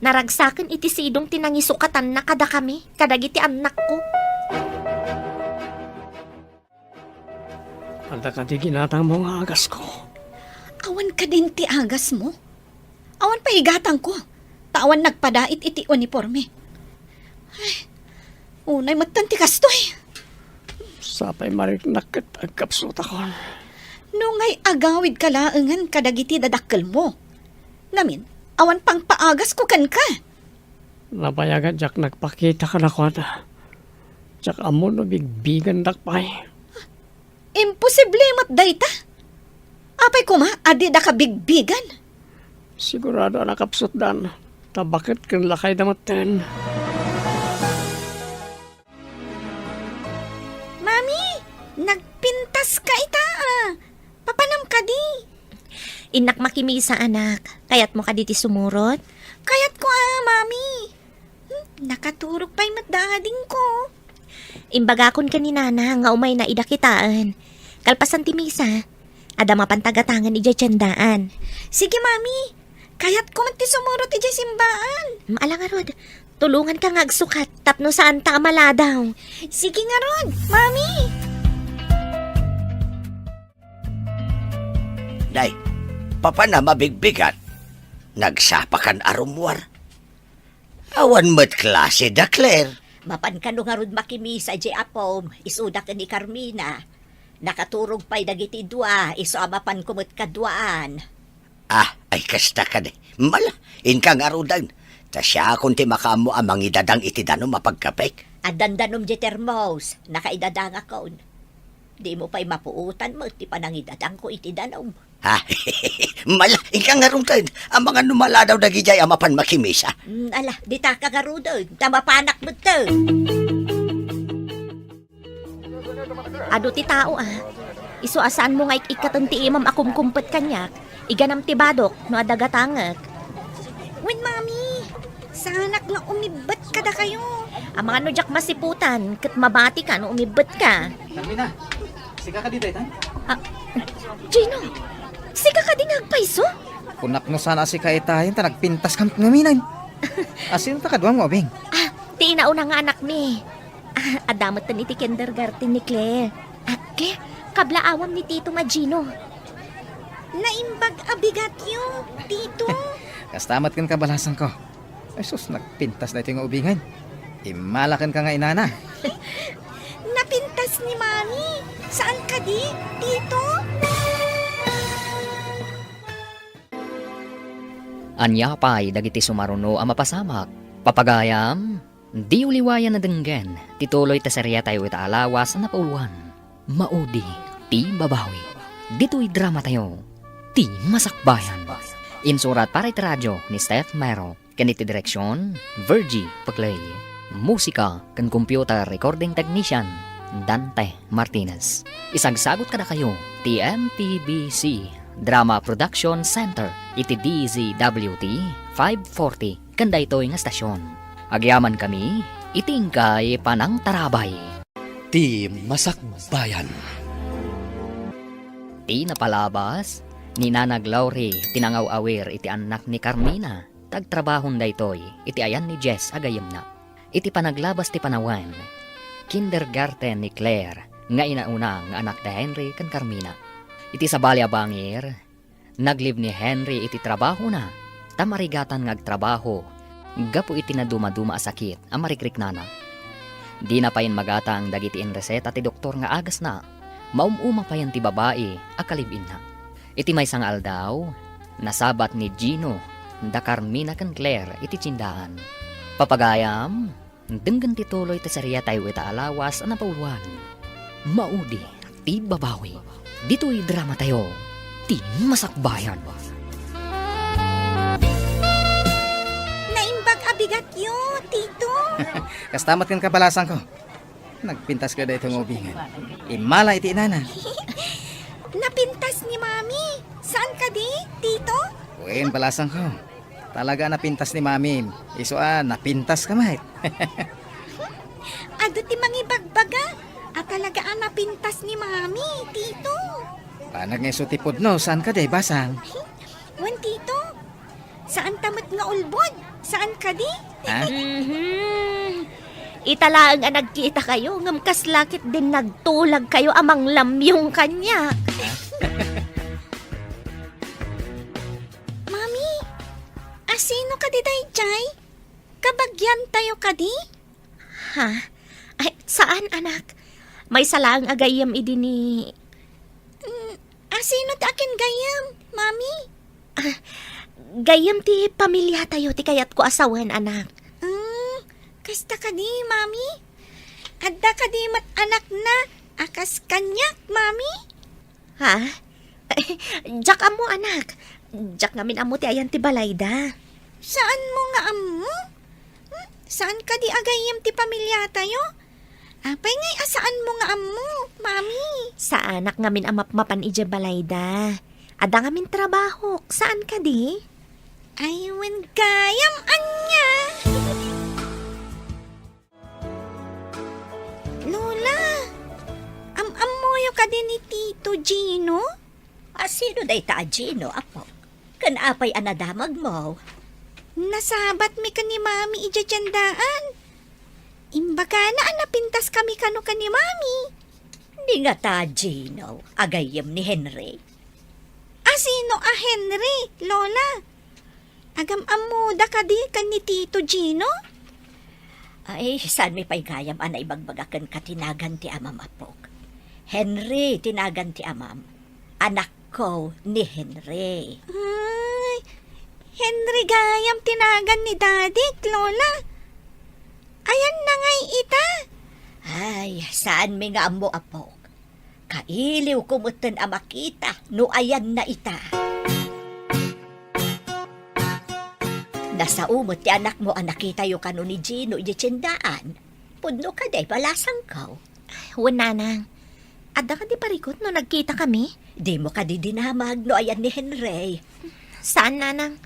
Naragsakin iti sidong tinangisukatan na kada kami, kadagiti anak ko. Anda ka di ginatang mo nga agas ko. Awan ka din ti agas mo. Awan pa higatang ko. Tawan nagpadait iti uniforme. Ay, unay magtanti kastoy. Sapay mariknakit ang kapsot ako. Nungay agawid kalaangan kadagiti dadakkel mo. Ngamin, awan pang paagas ko kan ka. Napayagan jak nagpakita ka na kwata. Jak amo no bigbigan dakpay. Imposible mat dayta. Apay ko ma, adi da ka bigbigan. Sigurado na kapsot dan. Tabakit kan lakay damaten. Mami, nagpintas ka ita Papanam ka di. Inak makimisa anak, kayat mo ka diti sumurot? Kayat ko mami. Nakaturog pa'y matdaading ko. Imbagakon ka ni nana nga umay na idakitaan. Kalpasan ti misa, ada mapantagatangan ijay tiyandaan. Sige mami, kayat ko man ti sumurot ijay simbaan. Maalangarod, Tulungan ka nga agsukat, tapno saan ta maladaw. Sige nga ron, Mami. Day, papa na mabigbigan. Nagsapakan arumwar. Awan mo't klase da, Claire. Mapan ka no nga ron makimisa di apom, isudak ni Carmina. Nakaturog pa'y dagiti dua, iso amapan kumot kadwaan. Ah, ay kasta ka de. Mala, inkang arudan. Ta siya kung ti makamu amang idadang itidano mapagkapek. At dandanom di termos, nakaidadang akon. Di mo pa'y mapuutan mo, ti panang idadang ko itidanom. Ha, mala, inkang arudan. Ang mga numala daw dagijay amapan makimisa. Ala, di ta kagarudon, tamapanak mo to. Ado ti tao Iso asaan mo nga ikatan ti imam akum kumpet kanyak. Iganam ti badok no adagatangak. Wen, Mami. Sa anak nga umibat kada kayo. Ang mga no jak masiputan, kat mabati ka no umibet ka. Carmina, sika ka dito, itan? Gino, sika ka din agpaiso? Kunak no sana si kaitahin, ta nagpintas kang ngaminan. Asin ta kadwang mo, Bing? Ti inauna nga anak mi. Adamot ta ni ti kindergarten ni Claire. Claire, kablaawam ni Tito nga Gino. Naimbag abigat yung, Tito. Kastamat kan kabalasan ko. Ay sus, nagpintas na ito yung ubingan. Imalakan ka nga inana. Napintas ni Mami. Saan ka di, Tito? Anya pa'y dagiti sumaruno ang mapasamak. Papagayam, di uliwayan na denggen, tituloy ta serya tayo ita alawas na pauluan. Maudi, ti babawi. Dito'y drama tayo, ti masakbayan. Insurat para iti radyo ni Steph Mero. Kaniti direksyon, Virgie Paglay. Musika kan computer recording technician, Dante Martinez. Isagsagot kada kayo, ti MTBC Drama Production Center, iti DZWT 540, kanda ito'y nga stasyon. Agyaman kami, itingkay panang tarabay. Ti Masakbayan. Ti napalabas, ni Nanag Lauri, tinangaw-awir iti anak ni Carmina. Tagtrabahon da ito'y, iti ayan ni Jess agayam na. Iti panaglabas ti panawan, kindergarten ni Claire, nga inauna nga anak da Henry kan Carmina. Iti sabali abangir, naglib ni Henry iti trabaho na, tamarigatan nga agtrabaho, gapu iti na dumaduma a sakit, ang marikrik nana. Di na payin magatang dagiti in reseta ti doktor nga agas na, maumuma payan ti babae, akalibin na. Iti may sangal daw, nasabat ni Gino, da Carmina kan Claire iti tsindahan. Papagayam, denggan ti tuloy ti seriya tayo ita alawas na pauluan. Maudi, ti babawi. Dito'y drama tayo, ti masakbayan. Naimbag abigat yung, Tito. Kastamat kan kabalasan ko. Nagpintas ka da itong ubingan. Imala iti inana. Napintas ni Mami. Saan ka di, Tito? Uwin, balasan ko. Talaga napintas ni Mami. Iso napintas ka mahit. Ado ti mangibagbaga. At talaga napintas ni Mami, Tito. Panag nga iso tipod no, saan ka day basang? Wan, Tito. Saan tamat nga ulbod? Saan ka di? Ha? Italaang nga nagkita kayo, ngam kaslakit din nagtulag kayo amang lamyong kanya. Mami, asino ka di dayjay? Kabagyan tayo ka di? Ha? Ay, saan anak? May salang agayam idi ni... Asino ti akin gayam, Mami? Gayam ti pamilya tayo, ti kayat ko asawan anak. Kasta ka di, Mami? Adda ka di mat anak na, akas kanyak, Mami? Ha? Jak amo anak. Jak ngamin amo ti ayan ti balayda. Saan mo nga amo? Saan ka di agayam ti pamilya tayo? Apay ngay asaan mo nga amo, Mami? Sa anak ngamin amap-mapan ije balayda. Ada ngamin trabaho. Saan ka di? Aywan gayam anya. Lola, am-amoyo ka din ni Tito Gino? Asino day ta, Gino, apo? Kanapay anadamag mo. Nasabat mi ka ni mami ijajandaan. Imbaga na napintas kami kano ka ni mami. Di nga ta, Gino, agayam ni Henry. Sino Henry, Lola? Agam amuda ka di kan ni Tito Gino? Ay, saan mi pa'y gayam anay bagbagakan katinagan ti amam apok. Henry, tinagan ti amam. Anak ko ni Henry. Ay, Henry gayam tinagan ni Daddy, Lola. Ayan na ngay ita. Ay, saan mi nga amo apok? Kailiw kumutan ang makita, no ayan na ita. Nasa umot ti anak mo ang nakita yung kano ni Gino ijitsindaan. Pudno ka day, balasang ka. Wala nang. Ada ka di parikot no nagkita kami? Di mo ka di dinamag, no ayan ni Henry. Saan nanang?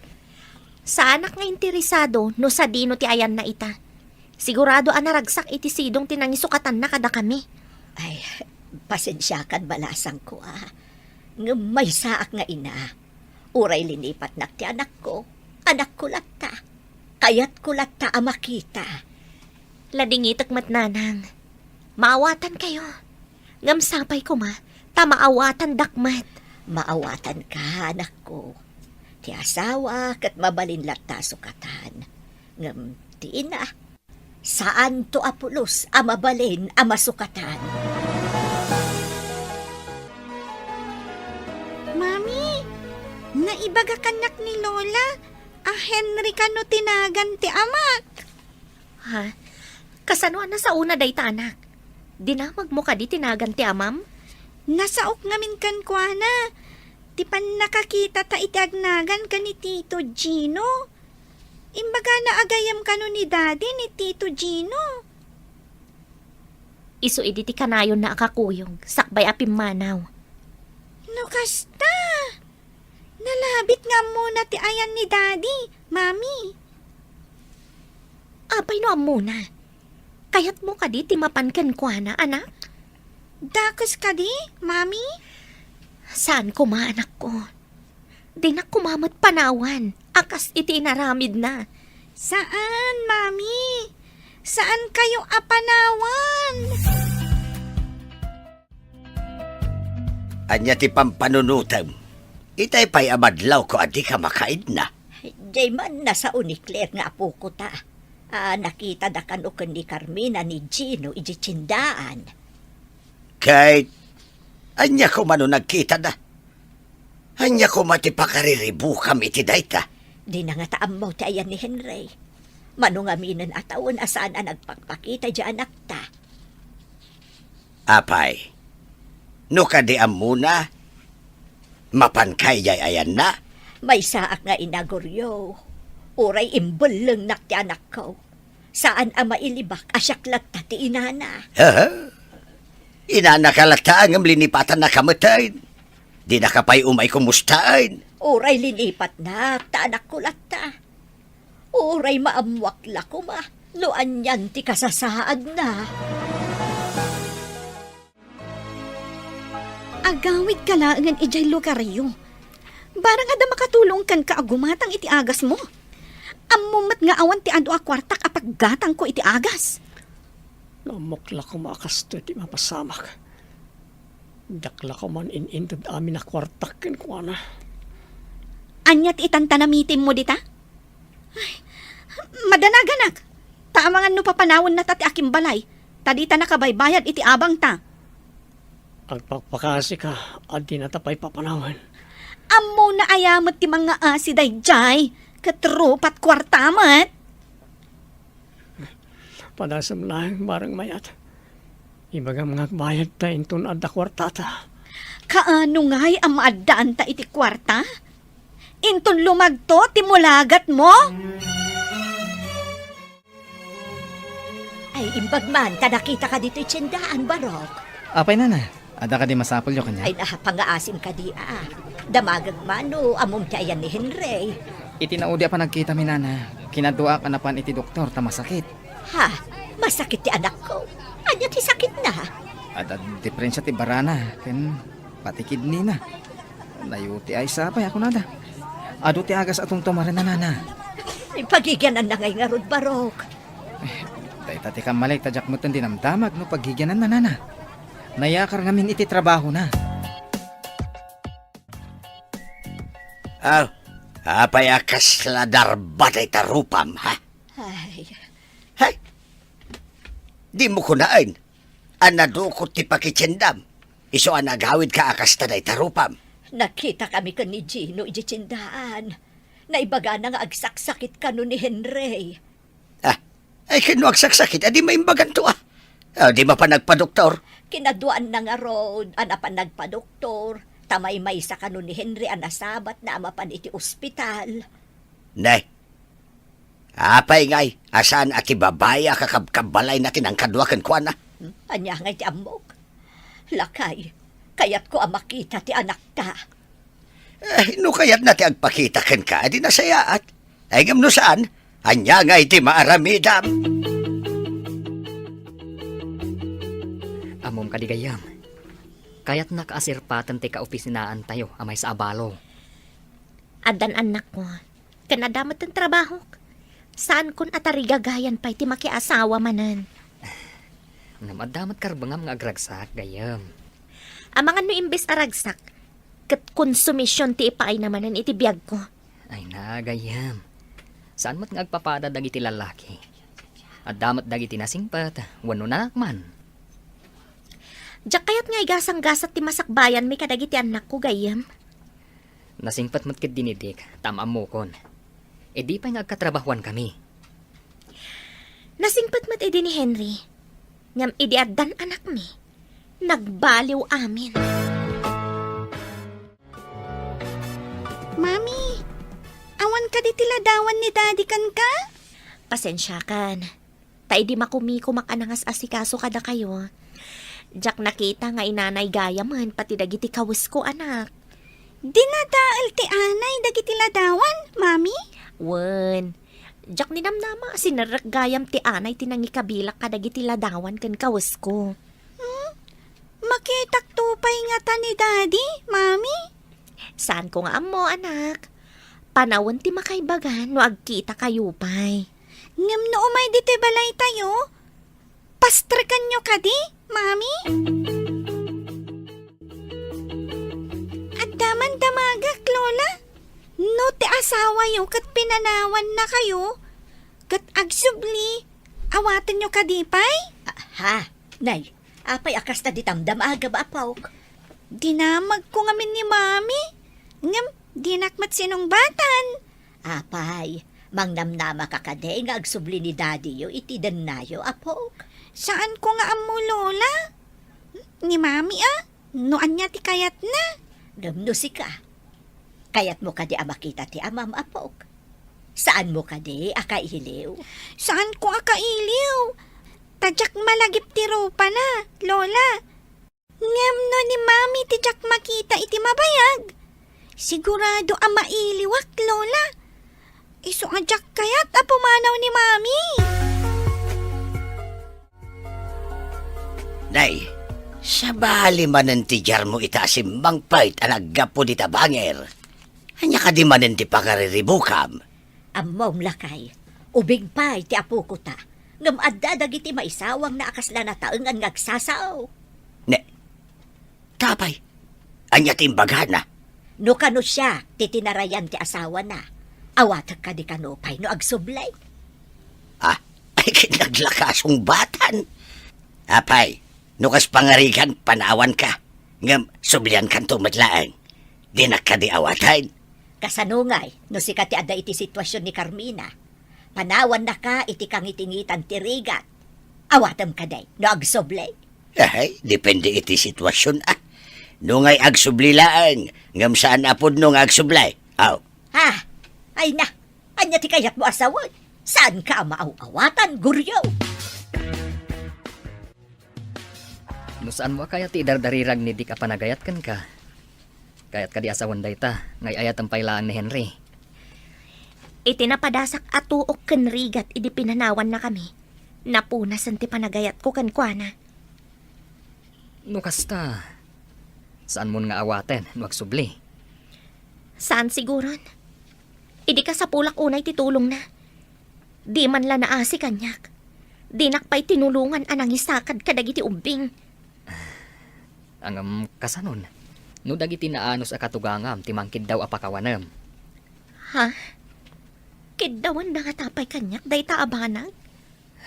Sa anak nga interesado no sa dino ti ayan na ita. Sigurado anaragsak iti sidong tinangisukatan na kada kami. Ay, pasensya kan balasang ko Nga may saak nga ina. Uray linipat nak ti anak ko. Anak ko latta. Kayat ko latta ang makita. Ladingitak mat nanang. Maawatan kayo. Ngamsapay ko ma. Tamaawatan dakmat. Maawatan ka, anak ko. Ti asawa kat mabalin latta sukatan. Ngam ti ina. Saan to apulos ang mabalin ang masukatan? Mami, naibaga kanak ni Lola. Henry kano tinagan ti amak. Ha? Kasano na sa una day ta anak? Dinamag mo ka di tinagan ti amam? Nasaok ngamin kan kwa na. Ti pan nakakita ta itagnagan ka ni Tito Gino. Imbaga na agayam kano ni Daddy ni Tito Gino. Isu idi ti kanayon na akakuyog. Sakbay apim manaw. No kasta. Nalabit nga muna ti ayan ni Daddy, Mami. Apay no muna. Kayat mo ka di timapankan kwa na anak? Dakas ka di, Mami? Saan ko ma anak ko? Di na kumamat panawan. Akas iti inaramid na. Saan, Mami? Saan kayo apanawan? Anya ti pampanunutam. Itay pa'y amadlaw ko adi ka makaid na. Jay man nasa unikler nga apo ko ta. Nakita da kan ukan ni Carmina ni Gino ijitsindaan. Kahit anya ko mano nagkita na. Anya ko matipakariribu kami ti dayta. Di na nga taam mo ti ayan ni Henry. Manungaminan atawon asaan ang nagpakpakita di anak ta. Apay, no kadiam muna, mapankayay ayan na. May saak nga inagoryo. Uray imbuleng nak ti anak ko. Saan ang mailibak asyaklat ta ti inana. Inanakalata ang linipatan na kamatay. Di na kapay umay kumustain. Uray linipat na ta anak ko latta. Uray maamwakla ko ma. Luan yan ti kasasaad na. Agawid ka laangan ijay lugaryo. Barang ada makatulong kan ka agumatang iti agas mo. Amumat nga awan ti ado a kwartak apaggatang ko iti agas. Namukla ko makasto iti mapasamak. Dakla ko man inintod amin na kwartakin ko na. Anyat itantanamitin mo dita? Ay, madanaganak. Taamangan no papanawon na tati aking balay. Tadita nakabaybayad iti abang ta. Ang pagpakasi ka, adi na tapay papanawan. Amo na ayamat ti mga asiday jay. Katrupat kwartamat. Padasam lang barang mayat. Ibaga mga bayad ta inton adda kwartata. Kaano nga'y ang maadaan ta iti kwarta? Inton lumagto ti mulagat mo? Ay imbag man ka nakita ka dito itsyendaan barok. Apay na. Ada ka di masapol yung kanya. Ay pangaasim ka di Damagag mano amom ti ayan ni Henry. Itinaudi pa nagkita mi nana. Kinadua ka na pan iti doktor ta masakit. Ha? Masakit ti anak ko. Anya ti sakit na. At diferensya ti barana. Ken pati kidney na. Nayuti ay sapay ako nada. Ado ti agas atong tumarin na nana. Ay pagigyanan na ngay nga rod barok. Tay tati ka malay tadyak mo tan dinamdamag no paghigyanan na nana. Nayakar ngamin iti trabaho na. Aw, apay akas ladar batay tarupam, ha? Ay, Hay? Di mo kunain. Anadukot ti pakitsindam. Iso anagawid ka akas taday tarupam. nakita kami ka ni Gino iti tsindaan. Naibaga na nga agsaksakit ka no ni Henry. Ah, ay kinuag saksakit, adi maimbagan to ah. Di ba pa nagpa-doktor? Kinaduan na nga rod, ana pa nagpa-doktor. Tamay-may sa kano ni Henry anasabat na amapan iti ospital. Nay, apay ngay, asan ati babaya kakabkabalay natin ang kadwakan ko na? Anya nga iti amok. Lakay, kayat ko makita ti anak ta. No kayat natin agpakita ken ka, adi nasayaat. Ay gam no saan, anya nga iti maaramidam. Amom kadigayam. Kaya't nakaasirpatan ti kaopisinaan tayo amay sa abalo. Adan anak ko, kanadamat ang trabaho. Saan kun atarigagayan pa iti makiasawa manan? Namadamat karbangam nga agragsak, gayam. Amangan no imbes aragsak, kat konsumisyon ti ipaay namanan iti biyag ko. Ay na, gayam. Saan mat nga agpapada dagiti lalaki? At damat dagiti nasingpat, wano nakman. Diyak kayat nga igasang-gasat ti masakbayan may kadagiti anak ko gayam. Nasingpat mat ket dinidik, tamam mo kon. E di pa nga agkatrabahuan kami. Nasingpat mat idi ni Henry. Ngam idi addan anak mi. Nagbaliw amin. Mami, awan ka di tiladawan ni daddy kan ka? Pasensya kan. Ta idi makumiko makanangas asikaso kada kayo. Diyak nakita nga inanay gayaman pati dagiti kawis ko anak. Dinadaal ti anay dagiti ladawan, mami? Wen. Diyak ninamnama sinaragayam ti anay tinangikabilak kadagiti ladawan ken kawis ko. Makitak tupay nga ta ni daddy, mami? Saan ko nga amo anak? Panawon ti makaibagan no agkita kayo pay. Ngam no umay di ti balay tayo? Pastrikan nyo ka di, mami? At daman damagak, lola. No ti asawa yo kat pinanawan na kayo. Kat agsubli, awatan nyo ka di pay? Ha, nay, apay akas na ditamdam aga ba apaw? Dinamag ko ngamin ni mami. Ngam, dinakmat sinong batan. Apay, mangnamnama ka kade nga agsubli ni daddy yo iti nayo apaw. Saan ko nga amo, lola? Ni mami noan niya ti kayat na. Gamno si ka. Kayat mo kade makita ti amam apaw. Saan mo kade akailiw? Saan ko akailiw? Tadyak malagip ti ropa na, lola. Ngem no ni mami tijak makita iti mabayag. Sigurado mailiwak, lola. Iso ajak kayat pumanaw ni mami. Nay, sa bali manen ti jar mo itasim mangpait anaggapo di tabanger. Anya ka di manen ti pakariribukam. Ammom lakay. Ubing pa iti apo ko ta. Ngam adda dagiti maisawang na akasla na taengan ngagsasaw. Ne, tapay, anya timbaga na. No kano siya, titinarayan ti asawa na. Awatag ka di kanopay no agsublay. Ah, ay kinaglakasong batan. Apay, nukas pangarigan, panawan ka. Ngam, sublian kan tumadlaang. Di na ka di awatan. Kasanungay, no si kati ada iti sitwasyon ni Carmina. Panawan na ka iti kang itingitan ti rigat. Awatam ka day, no agsublay. Ay, depende iti sitwasyon ah. Nungay agsublilaan, ngam saan apod nung agsublay. Aw, Ha? Ay na, anya ti kayat mo asawan. Saan ka maaw-awatan, guryo? No saan mo kaya ti dardarirag ni di ka panagayat kan ka? Kayat ka di asawan dayta, ngay ayat ang pailaan ni Henry. Itinapadasak atuok ken rigat idi pinanawan na kami. Napunasan ti panagayat ko kan kuana. No kasta, saan mo nga awaten, wag subli. Saan siguron? Idi ka sa pulak unay titulong na. Di man la naasi kanyak. Di nakpay tinulungan anang isakad kadagiti umbing. Ang kasanon. No dagiti naanos a katugangam ti mangkid daw apakawanem. Ha? Kiddawan na nga tapay kanyak, day taabanag.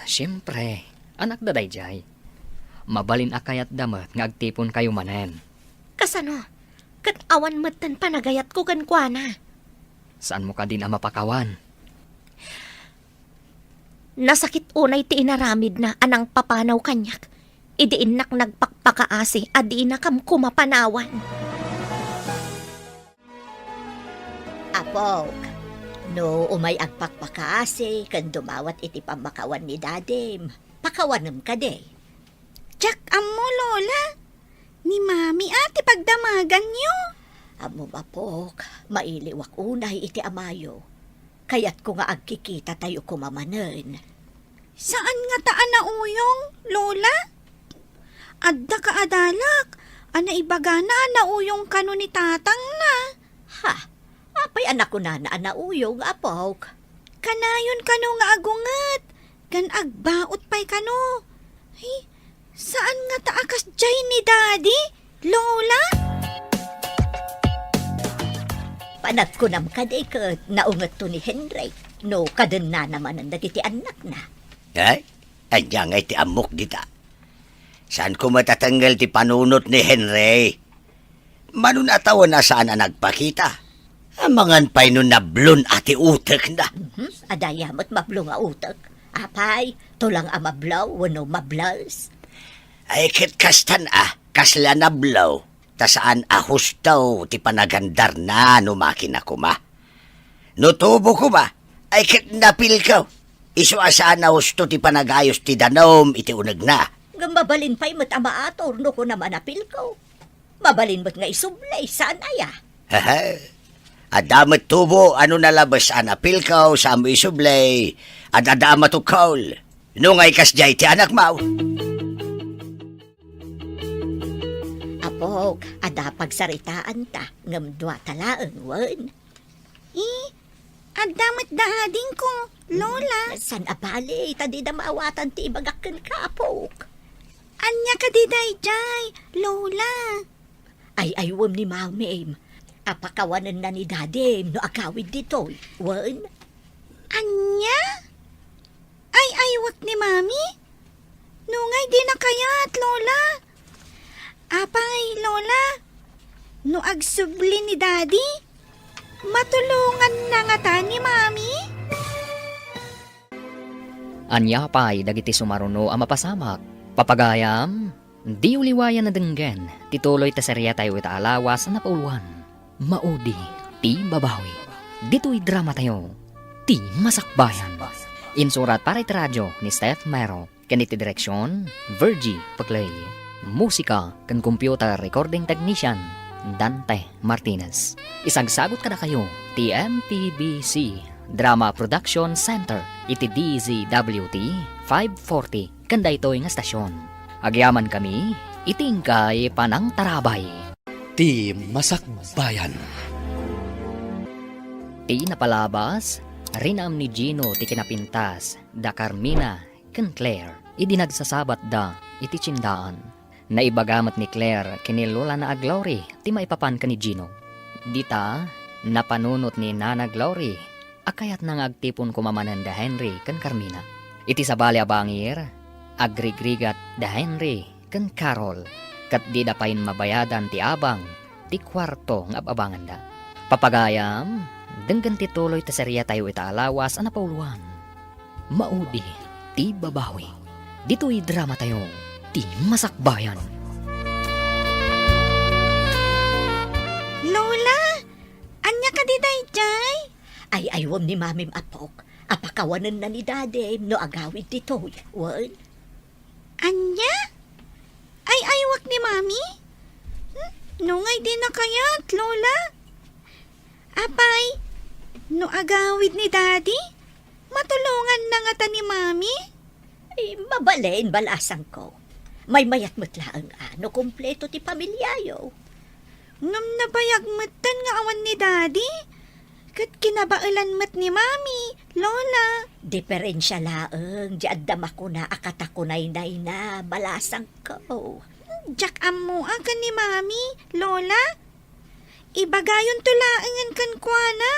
Siyempre, anak da dayjay. Mabalin akayat damat nga agtipon kayo manen. Kasano? Kat awan matan panagayat ko kan kuana. Saan mo ka din ang mapakawan? Nasakit unay ti inaramid na anang papanaw kanyak. Idiin nak nagpakpakaasi at di na kam kumapanawan. Apok, no umay agpakpakaasi kan dumawat iti pamakawan ni Dadim. Pakawanem ka de. Jack, amo, Lola. Ni Mami ati pagdamagan nyo. Amo mapok, mailiwak unay iti amayo. Kaya't ko nga agkikita tayo kumamanen. Saan nga taan na uyong, Lola? Adda ka adalak. Ana ibaga na uyong kano ni tatang na. Ha? Apay anak ko na nauyong, apok. Kanayon kano nga agungat. Gan agbaot pa'y kano. Ay, saan nga taakas jay ni Daddy, Lola? Panat ko nam kaday ka naungat to ni Henry. No, kaden na naman ang dagiti anak na. Ay, andiyan ay ti amok dita. Saan ko matatanggal ti panunot ni Henry? Manunatawa na saan ang nagpakita. Amangan pa'y nun nablon ati utek na. Adayamot mablo nga utak. Apay, tulang amablaw, wano mablaws. Ay kit kastan kasla nablaw. Ta saan ahustaw ti panagandar na numakin ako ma. Nutubo ko ba? Ay kit napil ka. Isu asaan na husto ti panagayos ti danom iti unag na. Mabalin pa'y mat amaator no ko naman apil ko. Mabalin mat nga isublay, saan aya? Haha. Adamat tubo, ano nalabas anapil ka sa mo isublay. At adamat ukaw. Nung ay kasjay ti anak mau. Apok, ada pagsaritaan ta, ngamdwa talaang wan. Adamat daading ko, Lola. San apali, tadi na maawatan ti ibagakan ka, apok. Anya ka di dayjay, Lola. Ay aywam ni Mamim. Apakawanan na ni Dadim no agawid dito. Wan? Anya? Ay aywak ni Mami? Nungay di na kayat, Lola. Apay, Lola. No agsubli ni Daddy? Matulungan na nga ta ni Mami? Anya pa'y dagiti sumaruno ang mapasamak. Papagayam, di uliwayan na denggen, tituloy ta serya tayo ita alawas na pauluan. Maudi, ti babawi. Dito'y drama tayo, ti masakbayan. Insurat para iti radyo ni Steph Mero, kaniti direksyon, Virgie Paglay. Musika, kan computer recording technician, Dante Martinez. Isagsagot ka na kayo, ti MPBC Drama Production Center, iti DZWT 540, kanda ito'y nga stasyon. Agyaman kami, itingkay panang tarabay. Ti Masakbayan. Ti napalabas, rinam ni Gino ti kinapintas, da Carmina, ken Claire, idinagsasabat da, iti tsindaan. Naibagamat ni Claire, kinilola na Glory, ti maipapan ka ni Gino. Dita, napanunot ni Nana Glory, akayat nang agtipon kumamanan da Henry ken Carmina. Iti sabali abangir, agrigrigat da Henry ken Carol, kat di dapain mabayadan ti abang, ti kwarto ng ababangan da. Papagayam, denggan tituloy ta serya tayo ita alawas ang napauluan. Maudi, ti babawi. Dito'y drama tayo, ti masakbayan. Lola, anya ka di dayjay? Ay aywam ni Mamim apok. Apakawanan na ni Dadim no agawid dito. Wan? Anya? Ay aywak ni Mami? Nungay di na kayat, Lola. Apay, no agawid ni Daddy? Matulungan na nga ta ni Mami? Ay, mabalain balasang ko. May mayat matlaang ano, kompleto ti pamilyayo. Ngam nabayag matan nga awan ni Daddy? Kat kinabailan mat ni Mami, Lola. Diferensya laeng, di addam ako na akatakunay na balasang ko. Jak amo akan ni Mami, Lola. Ibagayon tulaangan kan kuana.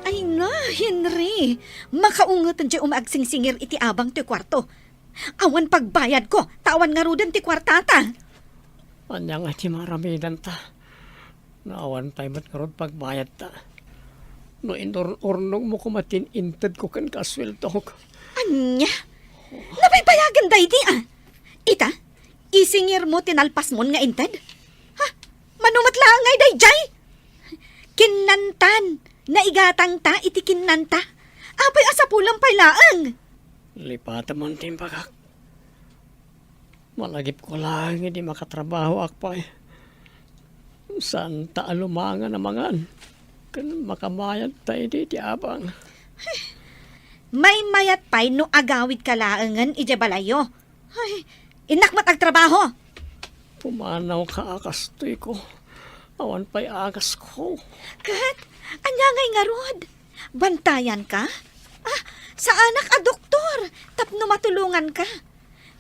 Ay na, Henry. Makaungatan di umagsingsingir iti abang ti kwarto. Awan pagbayad ko, tawan nga rudan ti kwartata. Anya nga ti maramidan ta. Naawan tayo ba't karod pagbayad ta. No inor-ornong mo kumatin inted ko kan kaswelto ko. Anya? Napaypayagan day di ah. Ita, isingir mo tinalpas mo nga inted? Ha? Manumat lang ngay day jay? Kinantan, naigatang ta iti kinanta. Apay asapulang paylaang. Lipata man timpagak. Malagip ko lang hindi makatrabaho akpay. Saan ta alumangan na mangan. Kan makamayad tayo di abang. May mayat pay no agawid kalaangan ijabalayo. Ay, inak matagtrabaho. Pumanaw ka akastoy ko. Awan pa'y agas ko. Kat, anya ngay nga rod. Bantayan ka? Ah, sa anak a doktor. Tapno matulungan ka.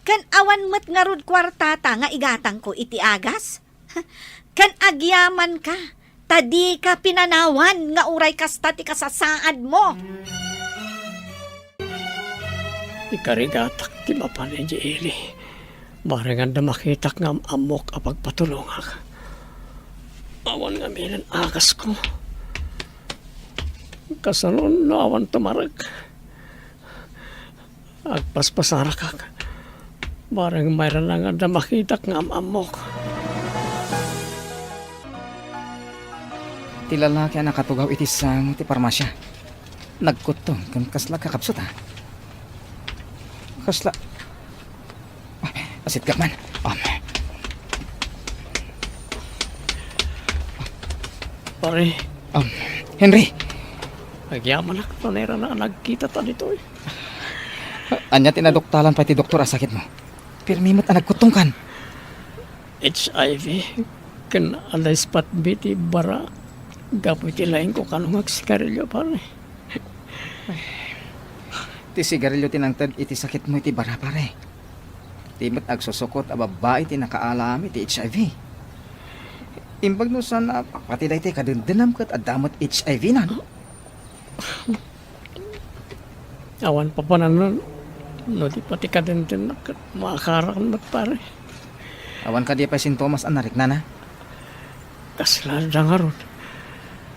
Kan awan mat nga rod kwartata nga igatang ko iti agas. Kan agyaman ka. Tadi ka pinanawan nga uray kasta ti kasasaad mo. Ikarigatak ti mapanay di ili. Barengan na makitak nga amok a pagpatulungak. Awan nga minan agas ko. Kasalon no awan tumarag. Agpaspasarakak. Bareng mayroon lang nga makitak nga amok. Ti lalaki ang nakatugaw iti sang ti parmasya. Nagkutong kan kasla kakapsot ha. Kasla. Asit ka man. Pare, Henry, nagyaman ako panera na nagkita ta dito eh. anya tinadoktalan pa ti doktor a sakit mo. Pirmimot ang nagkutong kan. HIV, kan alay spot biti bara. Gapoy tilayin ko kanong agsigarilyo pare. Ti sigarilyo tinangtad iti sakit mo iti bara pare. Timot agsusukot a babae ti nakaalami ti HIV. Imbag no sana pati dahi ti kadendendam kat adamot HIV na. Awan pa pa na nun. No di pati ka din makakarakan mat pare. Awan ka di pa sintomas anarik na na. Kaslada nga ron.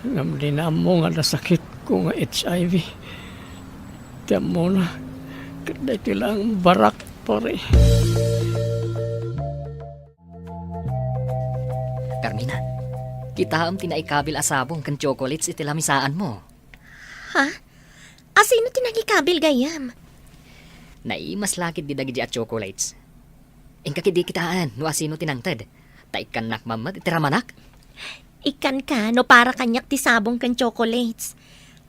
Ngam din na mo nga nasakit ko nga HIV. Tiyan mo na. Kada ito lang barak pare. Carmina, kita am tinaikabil asabong kan chocolates iti lamisaan mo. Ha? Asino tinagikabil gayam? Naimas lakit di dagi at chocolates. Ingka kidi kitaan no asino tinangted. Taikan nakmamat iti ramanak. Ikan ka, no para kanyak ti sabong kan chocolates.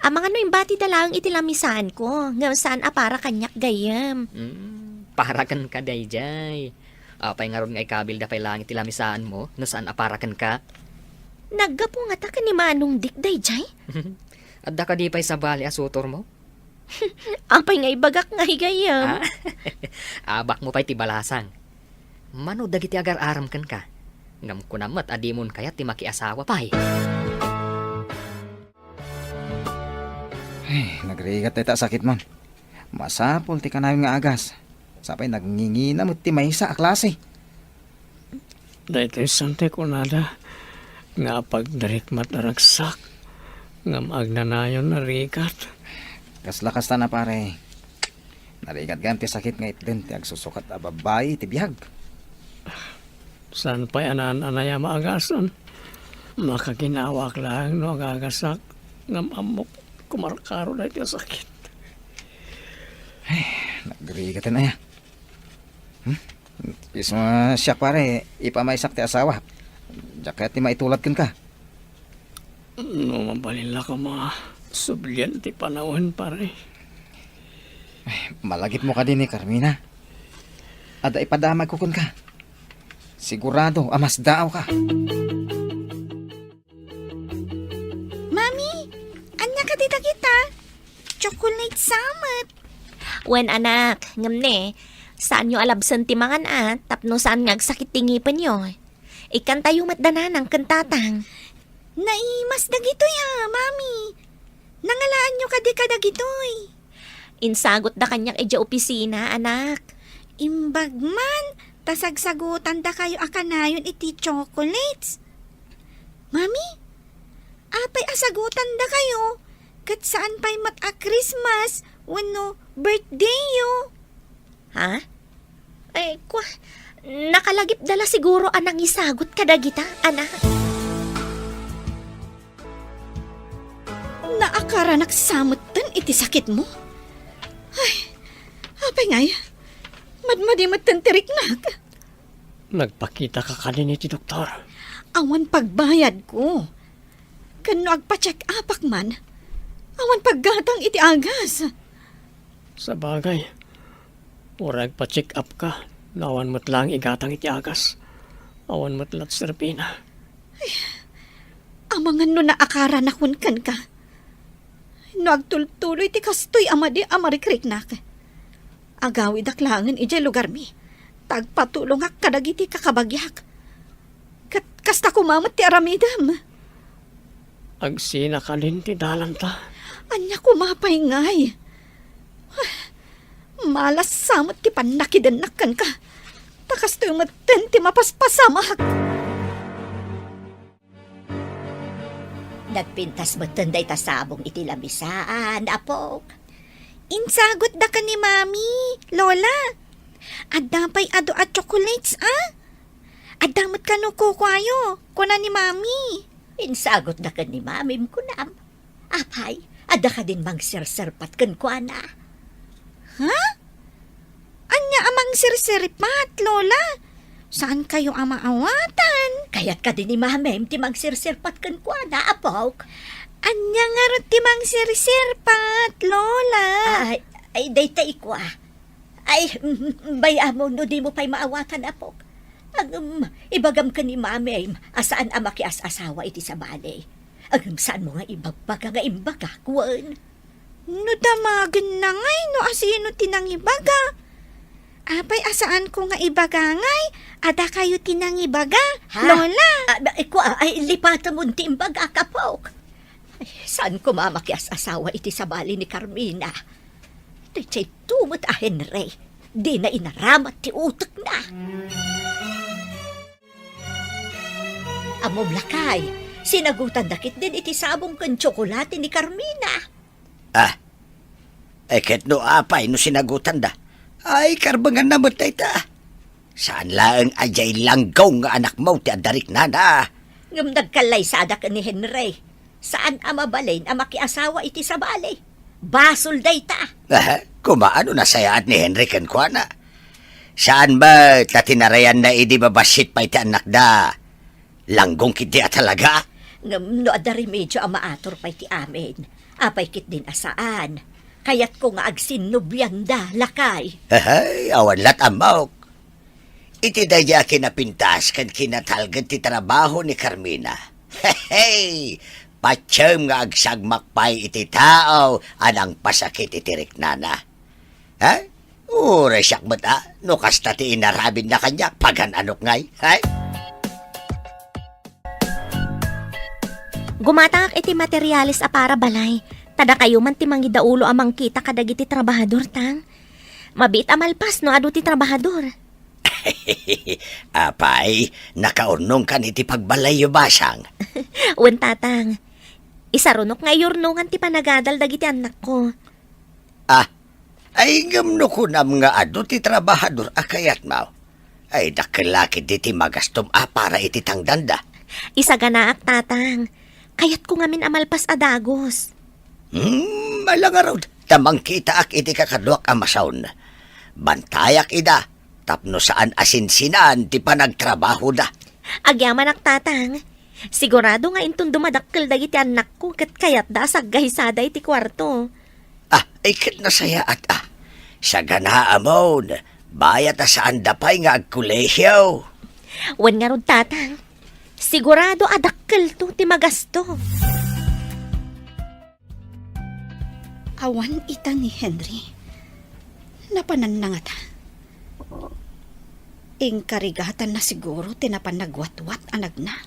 Amang ano yung bati dalang itilamisaan ko. Ngayon saan para kanyak gayam. Parakan ka dayjay. Apay nga ron nga ikabil da pay langit tilamisaan mo, no saan aparakan ka? Naggapo nga ta ka ni Manong Dick dayjay. Adda ka di pay sa bali asutor mo? Apay nga ibagak nga higayam. Abak mo pa'y tibalasang. Mano dagiti agar-aram kan ka. Ngam ko namat adimon kaya ti makiasawa pa'y. Ay, nagrigat tayo sakit man. Masapol ti kanayon nga agas. Sapay nagngingina mo ti maysa a klase. Dahil sante ko nada. Nga pagdarikmat naragsak. Ngam agnanayon na rigat. Kaslakas ta na pare. Narigat gan ti sakit nga itden ti agsusukat a babae ti biyag. Saan pa'y anan-anaya maagasan? Makaginawak lang no agagasak. Ngam amok kumarkaro na iti sakit. Nagrigat na ya. Is mo siya pare, ipamaysak ti asawa. Diyak ti maitulad kan ka. No mabalila ka mga sublian ti panahon pare. Malagip mo ka din ni Carmina. Ada ipadamag ko kun ka. Sigurado, amas daaw ka. chocolate samat. Wen anak, ngam ne, saan nyo alabsan ti mangan at, tapno saan ngagsakit tingipan nyo. Ikan tayo matdanan ng kantatang. Naimas dagitoy ha, mami. Nangalaan nyo kadagitoy. Insagot da kanyak edya opisina, anak. Imbag man, tasagsagutan da kayo akanayon iti chocolates. Mami, apay asagutan da kayo. Kat saan pa'y mat-a-Christmas, wano birthday yo. Ha? Eh, nakalagip dala siguro anang isagot kadagita, anak. Naakara nagsamot tan iti sakit mo. Ay, apay ngay, madmadimat tan tiriknak. Nagpakita ka kanini ti doktor. Awan pagbayad ko. Kano agpa-check upak man, awan paggatang iti agas. Sa bagay, urag pa-check up ka. Nawan mo't lang igatang iti agas. Awan mo't lat serpina. Amangan no naakara na kunkan ka. No agtultuloy ti kastoy amadi amarikrik-nak. Agawi daklangan iti lugar mi. Tagpatulong ak kadagiti kakabagyak. Kasta kumamat ti aramidam. Agsina ka din ti dalan ta. Anya kumapay ngay. Malas samot ti panakidanakkan ka. Takas to yung maten ti mapaspasamak. Nagpintas mo tunday tasabong iti labisaan, apok. Insagot da ka ni mami, lola. Adapay ado at chocolates, ah? Adamot ka no kukwayo, kuna ni mami. Insagot na ka ni mamim kunam. Apay, ada ka din mang sirserpat kan kuana. Ha? Anya amang sirsiripat, lola? Saan kayo amaawatan? Kaya't ka din ni mamim ti mang sirserpat kan kuana, apok. Anya nga ro ti mang sirsirpat, lola? Ay, daytay ko ah. Ay, bayamo no di mo pa'y maawatan, apok. Ang ibagam ka ni mamim, asaan ama ki asawa iti sa balay. Ang saan mo nga ibagbaga nga imbaga, kuwan. No damagan na ngay, no asino tinang ibaga. Apay asaan ko nga ibagangay, ada kayo tinang ibaga, Ha? lola. Ay, lipatan mo ti imbaga, kapok. Ay, saan ko mamakias asawa iti sa bali ni Carmina? Ito'y tumot a Henry. Di na inaramat ti utak na. Amom lakay, sinagutan dakit din iti sabong kan tsokolate ni Carmina. Ket no apay no sinagutan da. Ay, karbangan na mo tayo ta. Saan lang ajay langgaw nga anak mo ti adarik na na. Ngam nagkalay sa adak ni Henry. Saan ama balain ama kiasawa iti sa balay? Basol day ta. Kumaano na sayaat ni Henry kan kuana. Saan ba tatinarayan na idi babasit pa iti anak da? Langgong kiti at talaga. Ngam no adari medyo ama ator pa iti amin. Apay kit din asaan. Kayat ko nga agsinubyan da, lakay. Ay, awan lat amok. Iti daya kinapintas kan kinatalgan ti trabaho ni Carmina. Hey, patsam nga agsagmakpay iti tao anang pasakit iti riknana. Ha? Ure siyak mata, no kasta ti inarabin na kanya pagan anok ngay. Hay? Gumatangak iti materialis a para balay. Tada kayo man ti mangidaulo amang kita kadagiti trabahador tang. Mabit amalpas no adu ti trabahador. Apay, nakaurnong kan iti pagbalayo basang. Wen tatang. Isarunok nga yurnungan ti panagadal dagiti anak ko. Ay gamno ko nam nga adu ti trabahador akayat mau. Ay dakelaki ti magastom para iti tangdanda. Isa ganaak tatang. Kayat ko ngamin amalpas adagos. Malangarod, tamang kita ak iti kakadwak amasaon. Bantayak ida, tapno saan asinsinan ti panagtrabaho da. Agyaman ak tatang. Sigurado nga intong dumadakkel dagiti anak ko ket kayat da saggahisada iti kwarto. Ay ket nasaya at sa gana amon, bayat saan dapay nga agkulehyaw. Wen nga rod tatang. Sigurado adakkel to ti magasto. Awan ita ni Henry. Napananangat ha. Ingkarigatan na siguro tinapanagwat-wat anag na.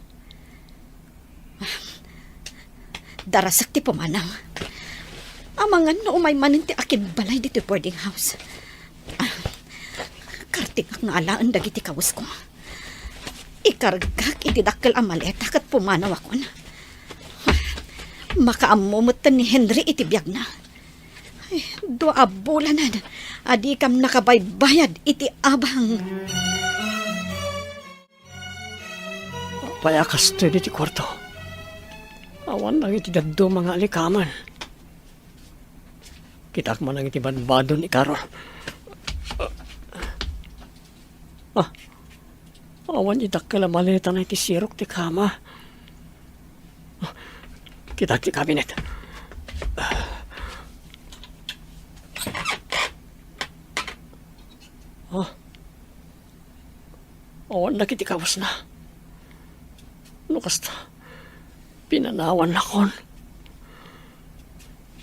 Darasak ti pumanang. Amangan no umay manin ti akin balay dito boarding house. Kartigak nga alaan dagiti kawas ko. Ikargak itidakkel ang maleta kat pumanaw ako na. Makaamumutan ni Henry itibiyag na. Ay, doa bulanan. Adi kam nakabaybayad iti abang. Payakas to di ti kwarto. Awan lang iti daddo mga alikaman. Kitak man ang iti banbadon ni Karol. Awan itak ka maleta na iti sirok ti kama. Kitak ti kabinet. Awan na kiti kawas na. No kasta, pinanawan na kon.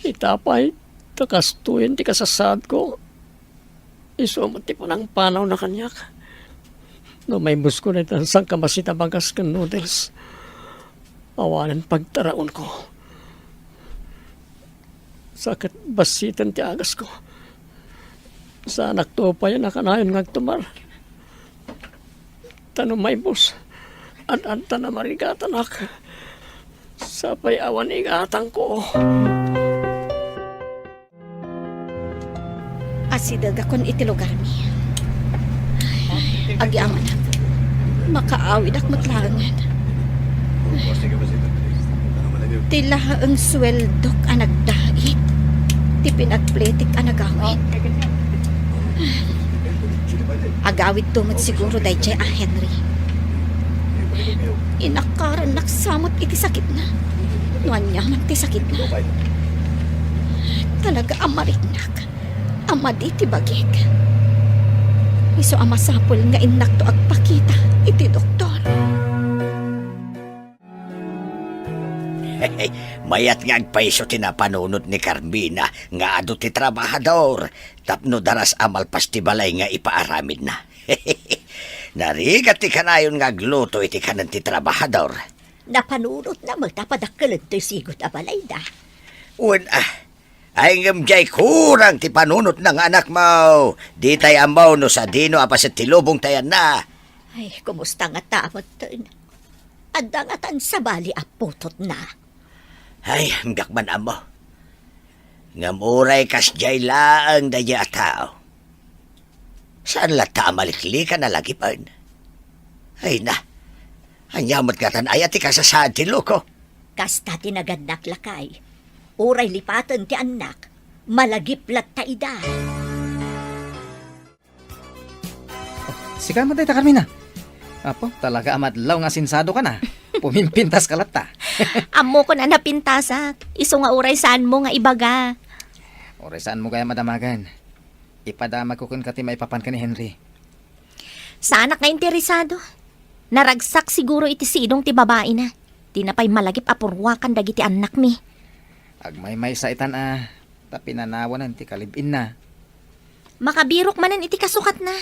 Itapay, takastuin ti kasasad ko. Isumot ti punang panaw na kanyak. No may busko na itansang kamasita bagas ka noodles. Awanan pagtaraon ko. Sakit basitan ti agas ko. Sa anak to pa yan nakanayon ngagtumar. Tanong may bus. Anta na marigatan ak. Sapay awan igatang ko. Asidag akon iti lugar mi. Agyaman ak. Makaawid ak matlangan. Tila ang sweldok ang nagdait. Ti pinagpletik ang nagawid. Agawid tumot siguro dahi jay a Henry. Inakaran naksamot iti sakit na. Nuan niya man ti sakit na. Talaga amarinak. Amadi ti bagik. Iso amasapol nga inak to agpakita iti doktor. Hey, mayat nga agpaiso tinapanunod ni Carmina nga ado ti trabahador. Tapno daras amal pastibalay nga ipaaramid na. Narigat ti kanayon nga agluto iti kanan ti trabahador. Napanunot na magtapadakkelan to'y sigot abalay da. Ay ngamjay kurang ti panunot ng anak mo. Di tay amaw no sa dino apasit ti lubong tayan na. Ay, kumusta nga tamot to'n? Adangatan sa bali aputot na. Ay, hanggang amo. Ngamuray kas jay laang daya tao. Saan lata maliklikan na lagi pa? Ay na, anyamot katan ay ati kasasad ti loko. Kasta tinaganak lakay. Uray lipatan ti anak. Malagiplat ta ida. Sika mo tayo, Carmina. Apo, talaga amadlaw nga sinsado ka na. Pumimpintas ka lata. Amo ko na napintasak. Iso nga uray saan mo nga ibaga. Oray saan mo kaya madamagan? Ipadamag ko kun kati maipapan ka ni Henry. Sana ka interesado. Naragsak siguro iti sidong ti babae na. Di na pa'y malagip apurwakan dagiti anak mi. Agmay-may sa itan tapinanawanan ti kalibin na. Makabirok manan iti kasukat na.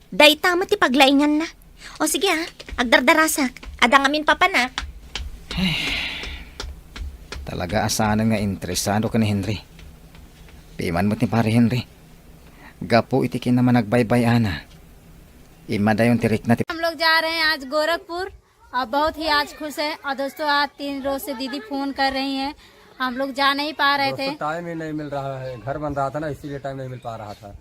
Day tama ti paglaingan na. O sige agdardarasak. Adangamin pa na. Talaga asanan nga interesado ka ni Henry. Piman mo't ni pare Henry. Gapo iti naman nagbaybay ana. Imadayon tirik na हम लोग जा रहे हैं आज गोरखपुर और बहुत ही आज खुश है और दोस्तों आज 3 रोज से दीदी फोन कर रही हैं हम लोग जा नहीं पा रहे थे टाइम ही नहीं मिल रहा है घर बन रहा था ना इसीलिए टाइम नहीं मिल पा रहा था